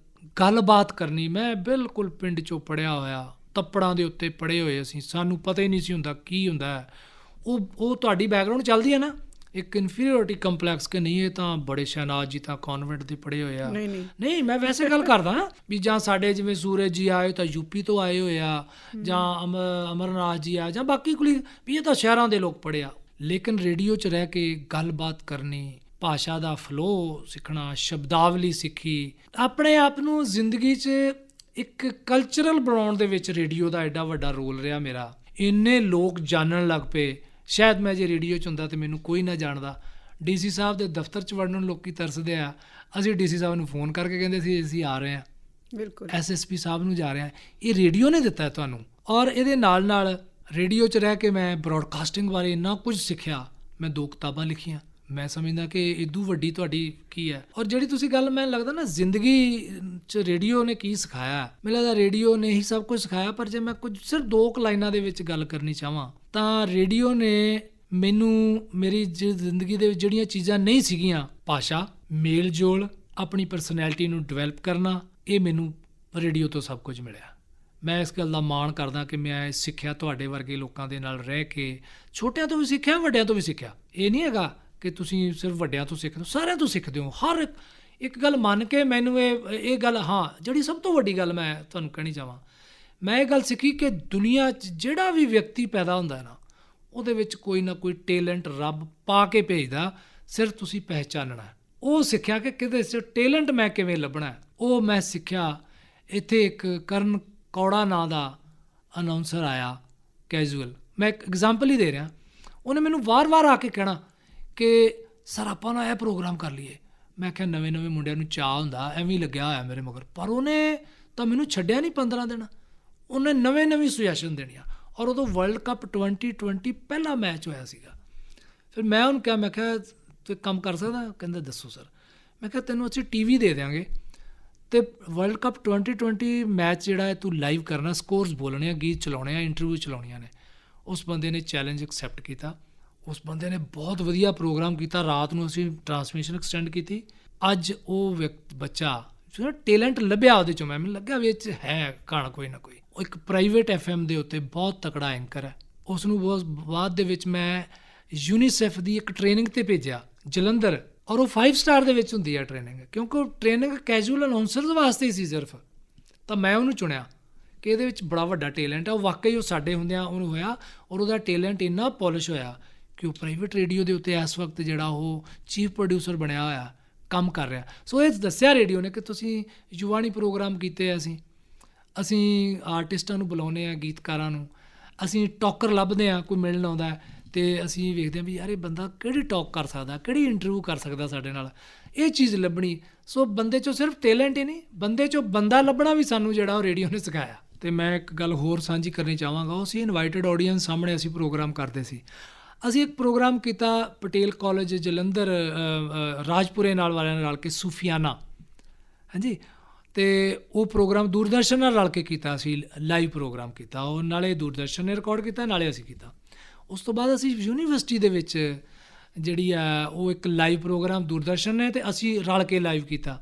ਗੱਲਬਾਤ ਕਰਨੀ, ਮੈਂ ਬਿਲਕੁਲ ਪਿੰਡ 'ਚੋਂ ਪੜ੍ਹਿਆ ਹੋਇਆ, ਤੱਪੜਾਂ ਦੇ ਉੱਤੇ ਪੜ੍ਹੇ ਹੋਏ ਅਸੀਂ, ਸਾਨੂੰ ਪਤਾ ਹੀ ਨਹੀਂ ਸੀ ਹੁੰਦਾ ਕੀ ਹੁੰਦਾ ਹੈ। ਉਹ ਤੁਹਾਡੀ ਬੈਕਗਰਾਊਂਡ ਚੱਲਦੀ ਹੈ ਨਾ, ਇੱਕ ਇਨਫੀਰੀਅਰਿਟੀ ਕੰਪਲੈਕਸ ਕਿ ਨਹੀਂ ਇਹ ਤਾਂ ਬੜੇ ਸ਼ਹਿਨਾਜ਼ ਜੀ ਤਾਂ ਕਨਵੈਂਟ ਦੇ ਪੜ੍ਹੇ ਹੋਏ ਆ। ਨਹੀਂ, ਮੈਂ ਵੈਸੇ ਗੱਲ ਕਰਦਾ ਵੀ ਜਾਂ ਸਾਡੇ ਜਿਵੇਂ ਸੂਰਜ ਜੀ ਆਏ ਤਾਂ ਯੂਪੀ ਤੋਂ ਆਏ ਹੋਏ ਆ, ਜਾਂ ਅਮਰਨਾਥ ਜੀ ਆ, ਜਾਂ ਬਾਕੀ ਕੁਲੀ ਵੀ ਇਹ ਤਾਂ ਸ਼ਹਿਰਾਂ ਦੇ ਲੋਕ ਪੜ੍ਹੇ ਆ। ਲੇਕਿਨ ਰੇਡੀਓ 'ਚ ਰਹਿ ਕੇ ਗੱਲਬਾਤ ਕਰਨੀ, ਭਾਸ਼ਾ ਦਾ ਫਲੋ ਸਿੱਖਣਾ, ਸ਼ਬਦਾਵਲੀ ਸਿੱਖੀ, ਆਪਣੇ ਆਪ ਨੂੰ ਜ਼ਿੰਦਗੀ 'ਚ ਇੱਕ ਕਲਚਰਲ ਬਣਾਉਣ ਦੇ ਵਿੱਚ ਰੇਡੀਓ ਦਾ ਐਡਾ ਵੱਡਾ ਰੋਲ ਰਿਹਾ ਮੇਰਾ। ਇੰਨੇ ਲੋਕ ਜਾਣਨ ਲੱਗ ਪਏ। ਸ਼ਾਇਦ ਮੈਂ ਜੇ ਰੇਡੀਓ 'ਚ ਹੁੰਦਾ ਤਾਂ ਮੈਨੂੰ ਕੋਈ ਨਾ ਜਾਣਦਾ। ਡੀਸੀ ਸਾਹਿਬ ਦੇ ਦਫ਼ਤਰ 'ਚ ਵੜਨ ਨੂੰ ਲੋਕੀ ਤਰਸਦੇ ਆ, ਅਸੀਂ ਡੀਸੀ ਸਾਹਿਬ ਨੂੰ ਫੋਨ ਕਰਕੇ ਕਹਿੰਦੇ ਸੀ ਅਸੀਂ ਆ ਰਹੇ ਹਾਂ, ਬਿਲਕੁਲ ਐਸਐਸਪੀ ਸਾਹਿਬ ਨੂੰ ਜਾ ਰਹੇ ਹਾਂ। ਇਹ ਰੇਡੀਓ ਨੇ ਦਿੱਤਾ ਤੁਹਾਨੂੰ। ਔਰ ਇਹਦੇ ਨਾਲ ਨਾਲ ਰੇਡੀਓ 'ਚ ਰਹਿ ਕੇ ਮੈਂ ਬਰੋਡਕਾਸਟਿੰਗ ਬਾਰੇ ਇੰਨਾ ਕੁਝ ਸਿੱਖਿਆ। ਮੈਂ 2 ਕਿਤਾਬਾਂ ਲਿਖੀਆਂ। ਮੈਂ ਸਮਝਦਾ ਕਿ ਇਦੋਂ ਵੱਡੀ ਤੁਹਾਡੀ ਕੀ ਹੈ। ਔਰ ਜਿਹੜੀ ਤੁਸੀਂ ਗੱਲ, ਮੈਨੂੰ ਲੱਗਦਾ ਨਾ ਜ਼ਿੰਦਗੀ 'ਚ ਰੇਡੀਓ ਨੇ ਕੀ ਸਿਖਾਇਆ, ਮੈਨੂੰ ਲੱਗਦਾ ਰੇਡੀਓ ਨੇ ਹੀ ਸਭ ਕੁਝ ਸਿਖਾਇਆ। ਪਰ ਜੇ ਮੈਂ ਕੁਝ ਸਿਰਫ 2 ਲਾਈਨਾਂ ਦੇ ਵਿੱਚ ਗੱਲ ਕਰਨੀ ਚਾਹਾਂ ਤਾਂ ਰੇਡੀਓ ਨੇ ਮੈਨੂੰ ਮੇਰੀ ਜ਼ਿੰਦਗੀ ਦੇ ਵਿੱਚ ਜਿਹੜੀਆਂ ਚੀਜ਼ਾਂ ਨਹੀਂ ਸੀਗੀਆਂ, ਭਾਸ਼ਾ, ਮੇਲ ਜੋਲ, ਆਪਣੀ ਪਰਸਨੈਲਿਟੀ ਨੂੰ ਡਿਵੈਲਪ ਕਰਨਾ, ਇਹ ਮੈਨੂੰ ਰੇਡੀਓ ਤੋਂ ਸਭ ਕੁਝ ਮਿਲਿਆ। ਮੈਂ ਇਸ ਗੱਲ ਦਾ ਮਾਣ ਕਰਦਾ ਕਿ ਮੈਂ ਸਿੱਖਿਆ ਤੁਹਾਡੇ ਵਰਗੇ ਲੋਕਾਂ ਦੇ ਨਾਲ ਰਹਿ ਕੇ। ਛੋਟਿਆਂ ਤੋਂ ਵੀ ਸਿੱਖਿਆ, ਵੱਡਿਆਂ ਤੋਂ ਵੀ ਸਿੱਖਿਆ। ਇਹ ਨਹੀਂ ਹੈਗਾ ਕਿ ਤੁਸੀਂ ਸਿਰਫ ਵੱਡਿਆਂ ਤੋਂ ਸਿੱਖਦੇ ਹੋ, ਸਾਰਿਆਂ ਤੋਂ ਸਿੱਖਦੇ ਹੋ। ਹਰ ਇੱਕ ਗੱਲ ਮੰਨ ਕੇ ਮੈਨੂੰ ਇਹ ਗੱਲ, ਹਾਂ, ਜਿਹੜੀ ਸਭ ਤੋਂ ਵੱਡੀ ਗੱਲ ਮੈਂ ਤੁਹਾਨੂੰ ਕਹਿਣੀ ਚਾਹਾਂ, ਮੈਂ ਇਹ ਗੱਲ ਸਿੱਖੀ ਕਿ ਦੁਨੀਆ 'ਚ ਜਿਹੜਾ ਵੀ ਵਿਅਕਤੀ ਪੈਦਾ ਹੁੰਦਾ ਨਾ, ਉਹਦੇ ਵਿੱਚ ਕੋਈ ਨਾ ਕੋਈ ਟੈਲੈਂਟ ਰੱਬ ਪਾ ਕੇ ਭੇਜਦਾ, ਸਿਰਫ ਤੁਸੀਂ ਪਹਿਚਾਨਣਾ। ਉਹ ਸਿੱਖਿਆ ਕਿ ਕਿਹਦੇ 'ਚ ਟੈਲੈਂਟ ਮੈਂ ਕਿਵੇਂ ਲੱਭਣਾ, ਉਹ ਮੈਂ ਸਿੱਖਿਆ। ਇੱਥੇ ਇੱਕ ਕਰਨ ਕੌੜਾ ਨਾਂ ਦਾ ਅਨਾਊਂਸਰ ਆਇਆ, ਕੈਜੂਅਲ, ਮੈਂ ਇੱਕ ਐਗਜ਼ਾਮਪਲ ਹੀ ਦੇ ਰਿਹਾ। ਉਹਨੇ ਮੈਨੂੰ ਵਾਰ-ਵਾਰ ਆ ਕੇ ਕਹਿਣਾ ਕਿ ਸਰ ਆਪਾਂ ਨਾ ਇਹ ਪ੍ਰੋਗਰਾਮ ਕਰ ਲਈਏ। ਮੈਂ ਕਿਹਾ ਨਵੇਂ ਮੁੰਡਿਆਂ ਨੂੰ ਚਾਅ ਹੁੰਦਾ, ਐਵੇਂ ਹੀ ਲੱਗਿਆ ਹੋਇਆ ਮੇਰੇ ਮਗਰ। ਪਰ ਉਹਨੇ ਤਾਂ ਮੈਨੂੰ ਛੱਡਿਆ ਨਹੀਂ 15 ਦਿਨ। ਉਹਨੇ ਨਵੀਂ ਸੁਜੈਸ਼ਨ ਦੇਣੀਆਂ। ਔਰ ਉਦੋਂ ਵਰਲਡ ਕੱਪ 2020 ਪਹਿਲਾ ਮੈਚ ਹੋਇਆ ਸੀਗਾ। ਫਿਰ ਮੈਂ ਉਹਨੂੰ ਕਿਹਾ, ਮੈਂ ਕਿਹਾ ਤੂੰ ਕੰਮ ਕਰ ਸਕਦਾ? ਕਹਿੰਦਾ ਦੱਸੋ ਸਰ। ਮੈਂ ਕਿਹਾ ਤੈਨੂੰ ਅਸੀਂ TV ਦੇ ਦਿਆਂਗੇ ਅਤੇ ਵਰਲਡ ਕੱਪ 2020 ਮੈਚ ਜਿਹੜਾ ਹੈ ਤੂੰ ਲਾਈਵ ਕਰਨਾ, ਸਕੋਰਸ ਬੋਲਣੇ ਆ, ਗੀਤ ਚਲਾਉਣੇ ਆ, ਇੰਟਰਵਿਊ ਚਲਾਉਣੀਆਂ ਨੇ। ਉਸ ਬੰਦੇ ਨੇ ਚੈਲੰਜ ਐਕਸੈਪਟ ਕੀਤਾ। ਉਸ ਬੰਦੇ ਨੇ ਬਹੁਤ ਵਧੀਆ ਪ੍ਰੋਗਰਾਮ ਕੀਤਾ। ਰਾਤ ਨੂੰ ਅਸੀਂ ਟਰਾਂਸਮਿਸ਼ਨ ਐਕਸਟੈਂਡ ਕੀਤੀ। ਅੱਜ ਉਹ ਬੱਚਾ ਜਿਹੜਾ ਟੈਲੈਂਟ ਲੱਭਿਆ ਉਹਦੇ 'ਚੋਂ, ਮੈਨੂੰ ਲੱਗਿਆ ਵੀ ਇਹ 'ਚ ਹੈ ਕਾਣਾ ਕੋਈ ਨਾ ਕੋਈ। ਉਹ ਇੱਕ ਪ੍ਰਾਈਵੇਟ FM ਦੇ ਉੱਤੇ ਬਹੁਤ ਤਕੜਾ ਐਂਕਰ ਹੈ। ਉਸ ਨੂੰ ਬਹੁਤ ਬਾਅਦ ਦੇ ਵਿੱਚ ਮੈਂ ਯੂਨੀਸੈਫ ਦੀ ਇੱਕ ਟ੍ਰੇਨਿੰਗ 'ਤੇ ਭੇਜਿਆ ਜਲੰਧਰ। ਔਰ ਉਹ 5 ਸਟਾਰ ਦੇ ਵਿੱਚ ਹੁੰਦੀ ਹੈ ਟ੍ਰੇਨਿੰਗ, ਕਿਉਂਕਿ ਉਹ ਟ੍ਰੇਨਿੰਗ ਕੈਜੂਅਲ ਅਨਾਊਂਸਰਸ ਵਾਸਤੇ ਹੀ ਸੀ ਸਿਰਫ। ਤਾਂ ਮੈਂ ਉਹਨੂੰ ਚੁਣਿਆ ਕਿ ਇਹਦੇ ਵਿੱਚ ਬੜਾ ਵੱਡਾ ਟੈਲੈਂਟ ਹੈ। ਉਹ ਵਾਕਈ ਉਹ ਸਾਡੇ ਹੁੰਦਿਆਂ ਉਹਨੂੰ ਹੋਇਆ। ਔਰ ਉਹਦਾ ਟੈਲੈਂਟ ਇੰਨਾ ਪੋਲਿਸ਼ ਹੋਇਆ ਕਿ ਉਹ ਪ੍ਰਾਈਵੇਟ ਰੇਡੀਓ ਦੇ ਉੱਤੇ ਇਸ ਵਕਤ ਜਿਹੜਾ ਉਹ ਚੀਫ ਪ੍ਰੋਡਿਊਸਰ ਬਣਿਆ ਹੋਇਆ, ਕੰਮ ਕਰ ਰਿਹਾ। ਸੋ ਇਹ ਦੱਸਿਆ ਰੇਡੀਓ ਨੇ ਕਿ ਤੁਸੀਂ ਯੁਵਾਨੀ ਪ੍ਰੋਗਰਾਮ ਕੀਤੇ ਆ। ਅਸੀਂ ਆਰਟਿਸਟਾਂ ਨੂੰ ਬੁਲਾਉਂਦੇ ਹਾਂ, ਗੀਤਕਾਰਾਂ ਨੂੰ। ਅਸੀਂ ਟਾਕਰ ਲੱਭਦੇ ਹਾਂ, ਕੋਈ ਮਿਲਣ ਆਉਂਦਾ ਅਤੇ ਅਸੀਂ ਵੇਖਦੇ ਹਾਂ ਵੀ ਯਾਰ ਇਹ ਬੰਦਾ ਕਿਹੜੀ ਟਾਕ ਕਰ ਸਕਦਾ, ਕਿਹੜੀ ਇੰਟਰਵਿਊ ਕਰ ਸਕਦਾ ਸਾਡੇ ਨਾਲ, ਇਹ ਚੀਜ਼ ਲੱਭਣੀ। ਸੋ ਬੰਦੇ 'ਚੋਂ ਸਿਰਫ ਟੈਲੈਂਟ ਹੀ ਨਹੀਂ, ਬੰਦੇ 'ਚੋਂ ਬੰਦਾ ਲੱਭਣਾ ਵੀ ਸਾਨੂੰ ਜਿਹੜਾ ਉਹ ਰੇਡੀਓ ਨੇ ਸਿਖਾਇਆ। ਅਤੇ ਮੈਂ ਇੱਕ ਗੱਲ ਹੋਰ ਸਾਂਝੀ ਕਰਨੀ ਚਾਹਾਂਗਾ। ਉਹ ਸੀ ਇਨਵਾਈਟਡ ਆਡੀਅנס ਸਾਹਮਣੇ ਅਸੀਂ ਪ੍ਰੋਗਰਾਮ ਕਰਦੇ ਸੀ। ਅਸੀਂ ਇੱਕ ਪ੍ਰੋਗਰਾਮ ਕੀਤਾ ਪਟੇਲ ਕਾਲਜ ਜਲੰਧਰ, ਰਾਜਪੁਰੇ ਨਾਲ ਵਾਲਿਆਂ ਨਾਲ ਰਲ ਕੇ, ਸੂਫੀਆਨਾ, ਹਾਂਜੀ। ਅਤੇ ਉਹ ਪ੍ਰੋਗਰਾਮ ਦੂਰਦਰਸ਼ਨ ਨਾਲ ਰਲ ਕੇ ਕੀਤਾ। ਅਸੀਂ ਲਾਈਵ ਪ੍ਰੋਗਰਾਮ ਕੀਤਾ। ਉਹ ਨਾਲੇ ਦੂਰਦਰਸ਼ਨ ਨੇ ਰਿਕਾਰਡ ਕੀਤਾ, ਨਾਲੇ ਅਸੀਂ ਕੀਤਾ। ਉਸ ਤੋਂ ਬਾਅਦ ਅਸੀਂ ਯੂਨੀਵਰਸਿਟੀ ਦੇ ਵਿੱਚ ਜਿਹੜੀ ਆ ਉਹ ਇੱਕ ਲਾਈਵ ਪ੍ਰੋਗਰਾਮ ਦੂਰਦਰਸ਼ਨ ਨੇ ਅਤੇ ਅਸੀਂ ਰਲ ਕੇ ਲਾਈਵ ਕੀਤਾ।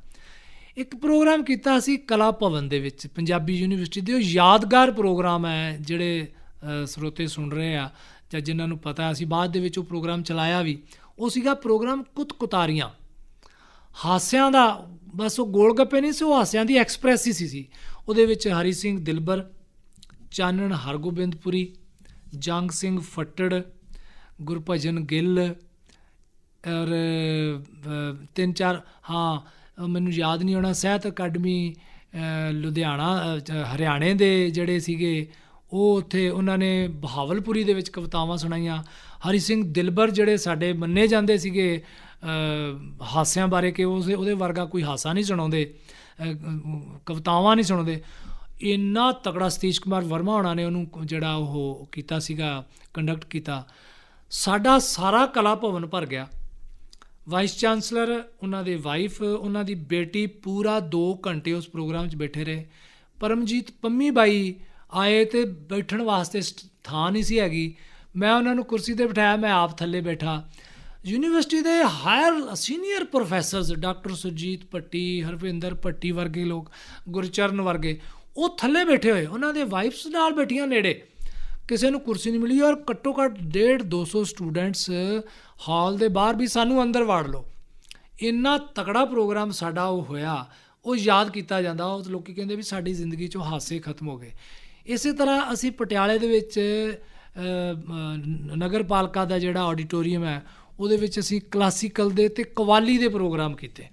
ਇੱਕ ਪ੍ਰੋਗਰਾਮ ਕੀਤਾ ਅਸੀਂ ਕਲਾ ਭਵਨ ਦੇ ਵਿੱਚ, ਪੰਜਾਬੀ ਯੂਨੀਵਰਸਿਟੀ ਦੇ। ਉਹ ਯਾਦਗਾਰ ਪ੍ਰੋਗਰਾਮ ਹੈ। ਜਿਹੜੇ ਸਰੋਤੇ ਸੁਣ ਰਹੇ ਆ ਜਾਂ ਜਿਨ੍ਹਾਂ ਨੂੰ ਪਤਾ, ਅਸੀਂ ਬਾਅਦ ਦੇ ਵਿੱਚ ਉਹ ਪ੍ਰੋਗਰਾਮ ਚਲਾਇਆ ਵੀ। ਉਹ ਸੀਗਾ ਪ੍ਰੋਗਰਾਮ ਕੁਤਕੁਤਾਰੀਆਂ, ਹਾਸਿਆਂ ਦਾ। ਬਸ ਉਹ ਗੋਲ ਗੱਪੇ ਨਹੀਂ ਸੀ, ਉਹ ਹਾਸਿਆਂ ਦੀ ਐਕਸਪ੍ਰੈਸ ਹੀ ਸੀ। ਉਹਦੇ ਵਿੱਚ ਹਰੀ ਸਿੰਘ ਦਿਲਬਰ, ਚਾਨਣ ਹਰਗੋਬਿੰਦਪੁਰੀ, ਜੰਗ ਸਿੰਘ ਫੱਟੜ, ਗੁਰਭਜਨ ਗਿੱਲ ਔਰ 3-4, ਹਾਂ ਮੈਨੂੰ ਯਾਦ ਨਹੀਂ ਹੋਣਾ, ਸਾਹਿਤ ਅਕੈਡਮੀ ਲੁਧਿਆਣਾ, ਹਰਿਆਣੇ ਦੇ ਜਿਹੜੇ ਸੀਗੇ ਉਹ ਉੱਥੇ ਉਹਨਾਂ ਨੇ ਬਹਾਵਲਪੁਰੀ ਦੇ ਵਿੱਚ ਕਵਿਤਾਵਾਂ ਸੁਣਾਈਆਂ। ਹਰੀ ਸਿੰਘ ਦਿਲਬਰ ਜਿਹੜੇ ਸਾਡੇ ਮੰਨੇ ਜਾਂਦੇ ਸੀਗੇ ਹਾਸਿਆਂ ਬਾਰੇ ਕਿ ਉਹਦੇ ਵਰਗਾ ਕੋਈ ਹਾਸਾ ਨਹੀਂ ਸੁਣਾਉਂਦੇ, ਕਵਿਤਾਵਾਂ ਨਹੀਂ ਸੁਣਾਉਂਦੇ, ਇੰਨਾ ਤਕੜਾ ਸਤੀਸ਼ ਕੁਮਾਰ ਵਰਮਾ ਹੋਣਾ ਨੇ ਉਹਨੂੰ ਜਿਹੜਾ ਉਹ ਕੀਤਾ ਸੀਗਾ, ਕੰਡਕਟ ਕੀਤਾ। ਸਾਡਾ ਸਾਰਾ ਕਲਾ ਭਵਨ ਭਰ ਗਿਆ। ਵਾਈਸ ਚਾਂਸਲਰ, ਉਹਨਾਂ ਦੇ ਵਾਈਫ, ਉਹਨਾਂ ਦੀ ਬੇਟੀ ਪੂਰਾ 2 ਘੰਟੇ ਉਸ ਪ੍ਰੋਗਰਾਮ 'ਚ ਬੈਠੇ ਰਹੇ। ਪਰਮਜੀਤ ਪੰਮੀ ਬਾਈ ਆਏ ਅਤੇ ਬੈਠਣ ਵਾਸਤੇ ਥਾਂ ਨਹੀਂ ਸੀ ਹੈਗੀ, ਮੈਂ ਉਹਨਾਂ ਨੂੰ ਕੁਰਸੀ 'ਤੇ ਬਿਠਾਇਆ, ਮੈਂ ਆਪ ਥੱਲੇ ਬੈਠਾ। ਯੂਨੀਵਰਸਿਟੀ ਦੇ higher senior professors doctor Surjit Bhatti, Harvinder Bhatti ਵਰਗੇ ਲੋਕ, ਗੁਰਚਰਨ ਵਰਗੇ, ਉਹ ਥੱਲੇ ਬੈਠੇ ਹੋਏ, ਉਹਨਾਂ ਦੇ ਵਾਈਫਸ ਨਾਲ ਬੈਠੀਆਂ ਨੇੜੇ, ਕਿਸੇ ਨੂੰ ਕੁਰਸੀ ਨਹੀਂ ਮਿਲੀ। ਔਰ ਘੱਟੋ ਘੱਟ 150-200 ਸਟੂਡੈਂਟਸ ਹਾਲ ਦੇ ਬਾਹਰ ਵੀ ਸਾਨੂੰ ਅੰਦਰ ਵਾੜ ਲਓ। ਇੰਨਾ ਤਕੜਾ ਪ੍ਰੋਗਰਾਮ ਸਾਡਾ ਉਹ ਹੋਇਆ, ਉਹ ਯਾਦ ਕੀਤਾ ਜਾਂਦਾ। ਉਹ ਲੋਕ ਕਹਿੰਦੇ ਵੀ ਸਾਡੀ ਜ਼ਿੰਦਗੀ 'ਚੋਂ ਹਾਸੇ ਖਤਮ ਹੋ ਗਏ। ਇਸੇ ਤਰ੍ਹਾਂ ਅਸੀਂ ਪਟਿਆਲੇ ਦੇ ਵਿੱਚ ਨਗਰ ਪਾਲਿਕਾ ਦਾ ਜਿਹੜਾ ਆਡੀਟੋਰੀਅਮ ਹੈ, ਉਹਦੇ ਵਿੱਚ ਅਸੀਂ ਕਲਾਸੀਕਲ ਦੇ ਅਤੇ ਕਵਾਲੀ ਦੇ ਪ੍ਰੋਗਰਾਮ ਕੀਤੇ।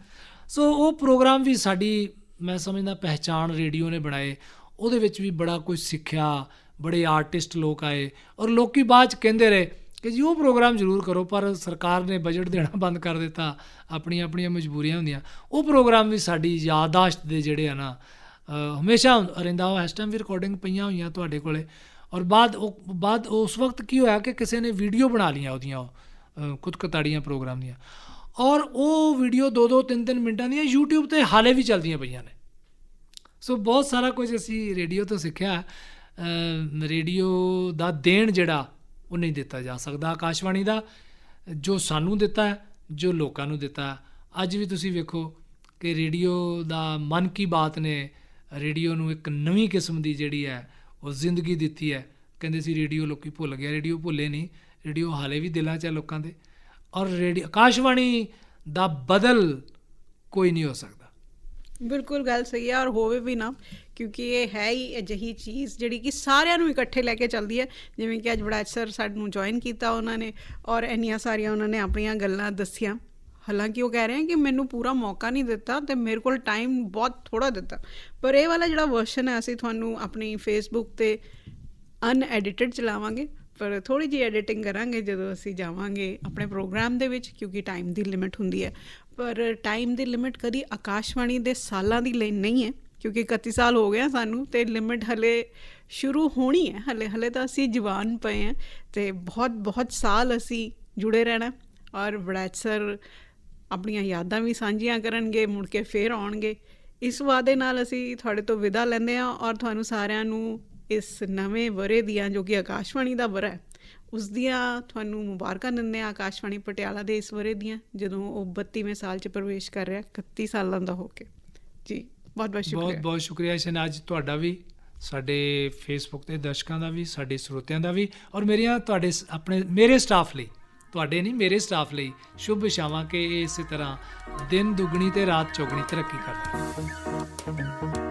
ਸੋ ਉਹ ਪ੍ਰੋਗਰਾਮ ਵੀ ਸਾਡੀ, ਮੈਂ ਸਮਝਦਾ, ਪਹਿਚਾਣ ਰੇਡੀਓ ਨੇ ਬਣਾਏ। ਉਹਦੇ ਵਿੱਚ ਵੀ ਬੜਾ ਕੁਝ ਸਿੱਖਿਆ, ਬੜੇ ਆਰਟਿਸਟ ਲੋਕ ਆਏ। ਔਰ ਲੋਕ ਬਾਅਦ 'ਚ ਕਹਿੰਦੇ ਰਹੇ ਕਿ ਜੀ ਉਹ ਪ੍ਰੋਗਰਾਮ ਜ਼ਰੂਰ ਕਰੋ, ਪਰ ਸਰਕਾਰ ਨੇ ਬਜਟ ਦੇਣਾ ਬੰਦ ਕਰ ਦਿੱਤਾ, ਆਪਣੀਆਂ ਆਪਣੀਆਂ ਮਜਬੂਰੀਆਂ ਹੁੰਦੀਆਂ। ਉਹ ਪ੍ਰੋਗਰਾਮ ਵੀ ਸਾਡੀ ਯਾਦਾਸ਼ਤ ਦੇ ਜਿਹੜੇ ਆ ਨਾ ਹਮੇਸ਼ਾ ਰਹਿੰਦਾ। ਉਹ ਇਸ ਟਾਈਮ ਵੀ ਰਿਕਾਰਡਿੰਗ ਪਈਆਂ ਹੋਈਆਂ ਤੁਹਾਡੇ ਕੋਲ। ਔਰ ਬਾਅਦ ਉਸ ਵਕਤ ਕੀ ਹੋਇਆ ਕਿ ਕਿਸੇ ਨੇ ਵੀਡੀਓ ਬਣਾ ਲਈਆਂ ਉਹਦੀਆਂ, ਕੁਤਕਤਾੜੀਆਂ ਪ੍ਰੋਗਰਾਮ ਦੀਆਂ, ਔਰ ਉਹ ਵੀਡੀਓ 2-2, 3-3 ਮਿੰਟਾਂ ਦੀਆਂ YouTube 'ਤੇ ਹਾਲੇ ਵੀ ਚੱਲਦੀਆਂ ਪਈਆਂ ਨੇ। ਸੋ ਬਹੁਤ ਸਾਰਾ ਕੁਝ ਅਸੀਂ ਰੇਡੀਓ ਤੋਂ ਸਿੱਖਿਆ। ਰੇਡੀਓ ਦਾ ਦੇਣ ਜਿਹੜਾ ਉਹ ਨਹੀਂ ਦਿੱਤਾ ਜਾ ਸਕਦਾ। ਆਕਾਸ਼ਵਾਣੀ ਦਾ ਜੋ ਸਾਨੂੰ ਦਿੱਤਾ ਹੈ, ਜੋ ਲੋਕਾਂ ਨੂੰ ਦਿੱਤਾ। ਅੱਜ ਵੀ ਤੁਸੀਂ ਵੇਖੋ ਕਿ ਰੇਡੀਓ ਦਾ ਮਨ ਕੀ ਬਾਤ ਨੇ ਰੇਡੀਓ ਨੂੰ ਇੱਕ ਨਵੀਂ ਕਿਸਮ ਦੀ ਜਿਹੜੀ ਹੈ ਉਹ ਜ਼ਿੰਦਗੀ ਦਿੱਤੀ ਹੈ। ਕਹਿੰਦੇ ਸੀ ਰੇਡੀਓ ਲੋਕੀ ਭੁੱਲ ਗਿਆ, ਰੇਡੀਓ ਭੁੱਲੇ ਨਹੀਂ, ਰੇਡੀਓ ਹਾਲੇ ਵੀ ਦਿਲਾਂ 'ਚ ਹੈ ਲੋਕਾਂ ਦੇ। ਔਰ ਆਕਾਸ਼ਵਾਣੀ ਦਾ ਬਦਲ ਕੋਈ ਨਹੀਂ ਹੋ ਸਕਦਾ। ਬਿਲਕੁਲ ਗੱਲ ਸਹੀ ਹੈ, ਔਰ ਹੋਵੇ ਵੀ ਨਾ, ਕਿਉਂਕਿ ਇਹ ਹੈ ਹੀ ਅਜਿਹੀ ਚੀਜ਼ ਜਿਹੜੀ ਕਿ ਸਾਰਿਆਂ ਨੂੰ ਇਕੱਠੇ ਲੈ ਕੇ ਚੱਲਦੀ ਹੈ। ਜਿਵੇਂ ਕਿ ਅੱਜ ਵੜੈਚ ਸਰ ਸਾਨੂੰ ਜੁਆਇਨ ਕੀਤਾ ਉਹਨਾਂ ਨੇ, ਔਰ ਇੰਨੀਆਂ ਸਾਰੀਆਂ ਉਹਨਾਂ ਨੇ ਆਪਣੀਆਂ ਗੱਲਾਂ ਦੱਸੀਆਂ। ਹਾਲਾਂਕਿ ਉਹ ਕਹਿ ਰਹੇ ਹੈ ਕਿ ਮੈਨੂੰ ਪੂਰਾ ਮੌਕਾ ਨਹੀਂ ਦਿੱਤਾ ਅਤੇ ਮੇਰੇ ਕੋਲ ਟਾਈਮ ਬਹੁਤ ਥੋੜ੍ਹਾ ਦਿੱਤਾ, ਪਰ ਇਹ ਵਾਲਾ ਜਿਹੜਾ ਵਰਸ਼ਨ ਹੈ ਅਸੀਂ ਤੁਹਾਨੂੰ ਆਪਣੀ ਫੇਸਬੁੱਕ 'ਤੇ ਅਨਐਡੀਟਡ ਚਲਾਵਾਂਗੇ, ਪਰ ਥੋੜ੍ਹੀ ਜਿਹੀ ਐਡੀਟਿੰਗ ਕਰਾਂਗੇ ਜਦੋਂ ਅਸੀਂ ਜਾਵਾਂਗੇ ਆਪਣੇ ਪ੍ਰੋਗਰਾਮ ਦੇ ਵਿੱਚ, ਕਿਉਂਕਿ ਟਾਈਮ ਦੀ ਲਿਮਿਟ ਹੁੰਦੀ ਹੈ। ਪਰ ਟਾਈਮ ਦੀ ਲਿਮਿਟ ਕਦੀ ਆਕਾਸ਼ਵਾਣੀ ਦੇ ਸਾਲਾਂ ਦੀ ਲਈ ਨਹੀਂ ਹੈ, ਕਿਉਂਕਿ 31 ਸਾਲ ਹੋ ਗਏ ਸਾਨੂੰ, ਅਤੇ ਲਿਮਿਟ ਹਲੇ ਸ਼ੁਰੂ ਹੋਣੀ ਹੈ। ਹਲੇ ਤਾਂ ਅਸੀਂ ਜਵਾਨ ਪਏ ਹਾਂ ਅਤੇ ਬਹੁਤ ਸਾਲ ਅਸੀਂ ਜੁੜੇ ਰਹਿਣਾ। ਔਰ ਵੜੈਚ ਸਰ ਆਪਣੀਆਂ ਯਾਦਾਂ ਵੀ ਸਾਂਝੀਆਂ ਕਰਨਗੇ, ਮੁੜ ਕੇ ਫਿਰ ਆਉਣਗੇ। ਇਸ ਵਾਅਦੇ ਨਾਲ ਅਸੀਂ ਤੁਹਾਡੇ ਤੋਂ ਵਿਦਾ ਲੈਂਦੇ ਹਾਂ, ਔਰ ਤੁਹਾਨੂੰ ਸਾਰਿਆਂ ਨੂੰ ਇਸ ਨਵੇਂ ਵਰ੍ਹੇ ਦੀਆਂ, ਜੋ ਕਿ ਆਕਾਸ਼ਵਾਣੀ ਦਾ ਵਰ੍ਹਾ ਹੈ, ਉਸ ਦੀਆਂ ਤੁਹਾਨੂੰ ਮੁਬਾਰਕਾਂ ਦਿੰਦੇ ਹਾਂ। ਆਕਾਸ਼ਵਾਣੀ ਪਟਿਆਲਾ ਦੇ ਇਸ ਵਰ੍ਹੇ ਦੀਆਂ, ਜਦੋਂ ਉਹ 32ਵੇਂ ਸਾਲ 'ਚ ਪ੍ਰਵੇਸ਼ ਕਰ ਰਿਹਾ, 31 ਸਾਲਾਂ ਦਾ ਹੋ ਕੇ। ਜੀ ਬਹੁਤ ਬਹੁਤ ਸ਼ੁਕਰੀਆ। ਬਹੁਤ ਬਹੁਤ ਸ਼ੁਕਰੀਆ ਸ਼ਹਿਨਾਜ਼, ਤੁਹਾਡਾ ਵੀ, ਸਾਡੇ ਫੇਸਬੁੱਕ ਦੇ ਦਰਸ਼ਕਾਂ ਦਾ ਵੀ, ਸਾਡੇ ਸਰੋਤਿਆਂ ਦਾ ਵੀ, ਔਰ ਮੇਰੇ ਸਟਾਫ ਲਈ, ਤੁਹਾਡੇ ਨਹੀਂ, ਮੇਰੇ ਸਟਾਫ ਲਈ ਸ਼ੁਭ ਇਛਾਵਾਂ ਕਿ ਇਹ ਇਸੇ ਤਰ੍ਹਾਂ ਦਿਨ ਦੁੱਗਣੀ ਅਤੇ ਰਾਤ ਚੌਗਣੀ ਤਰੱਕੀ ਕਰਦਾ।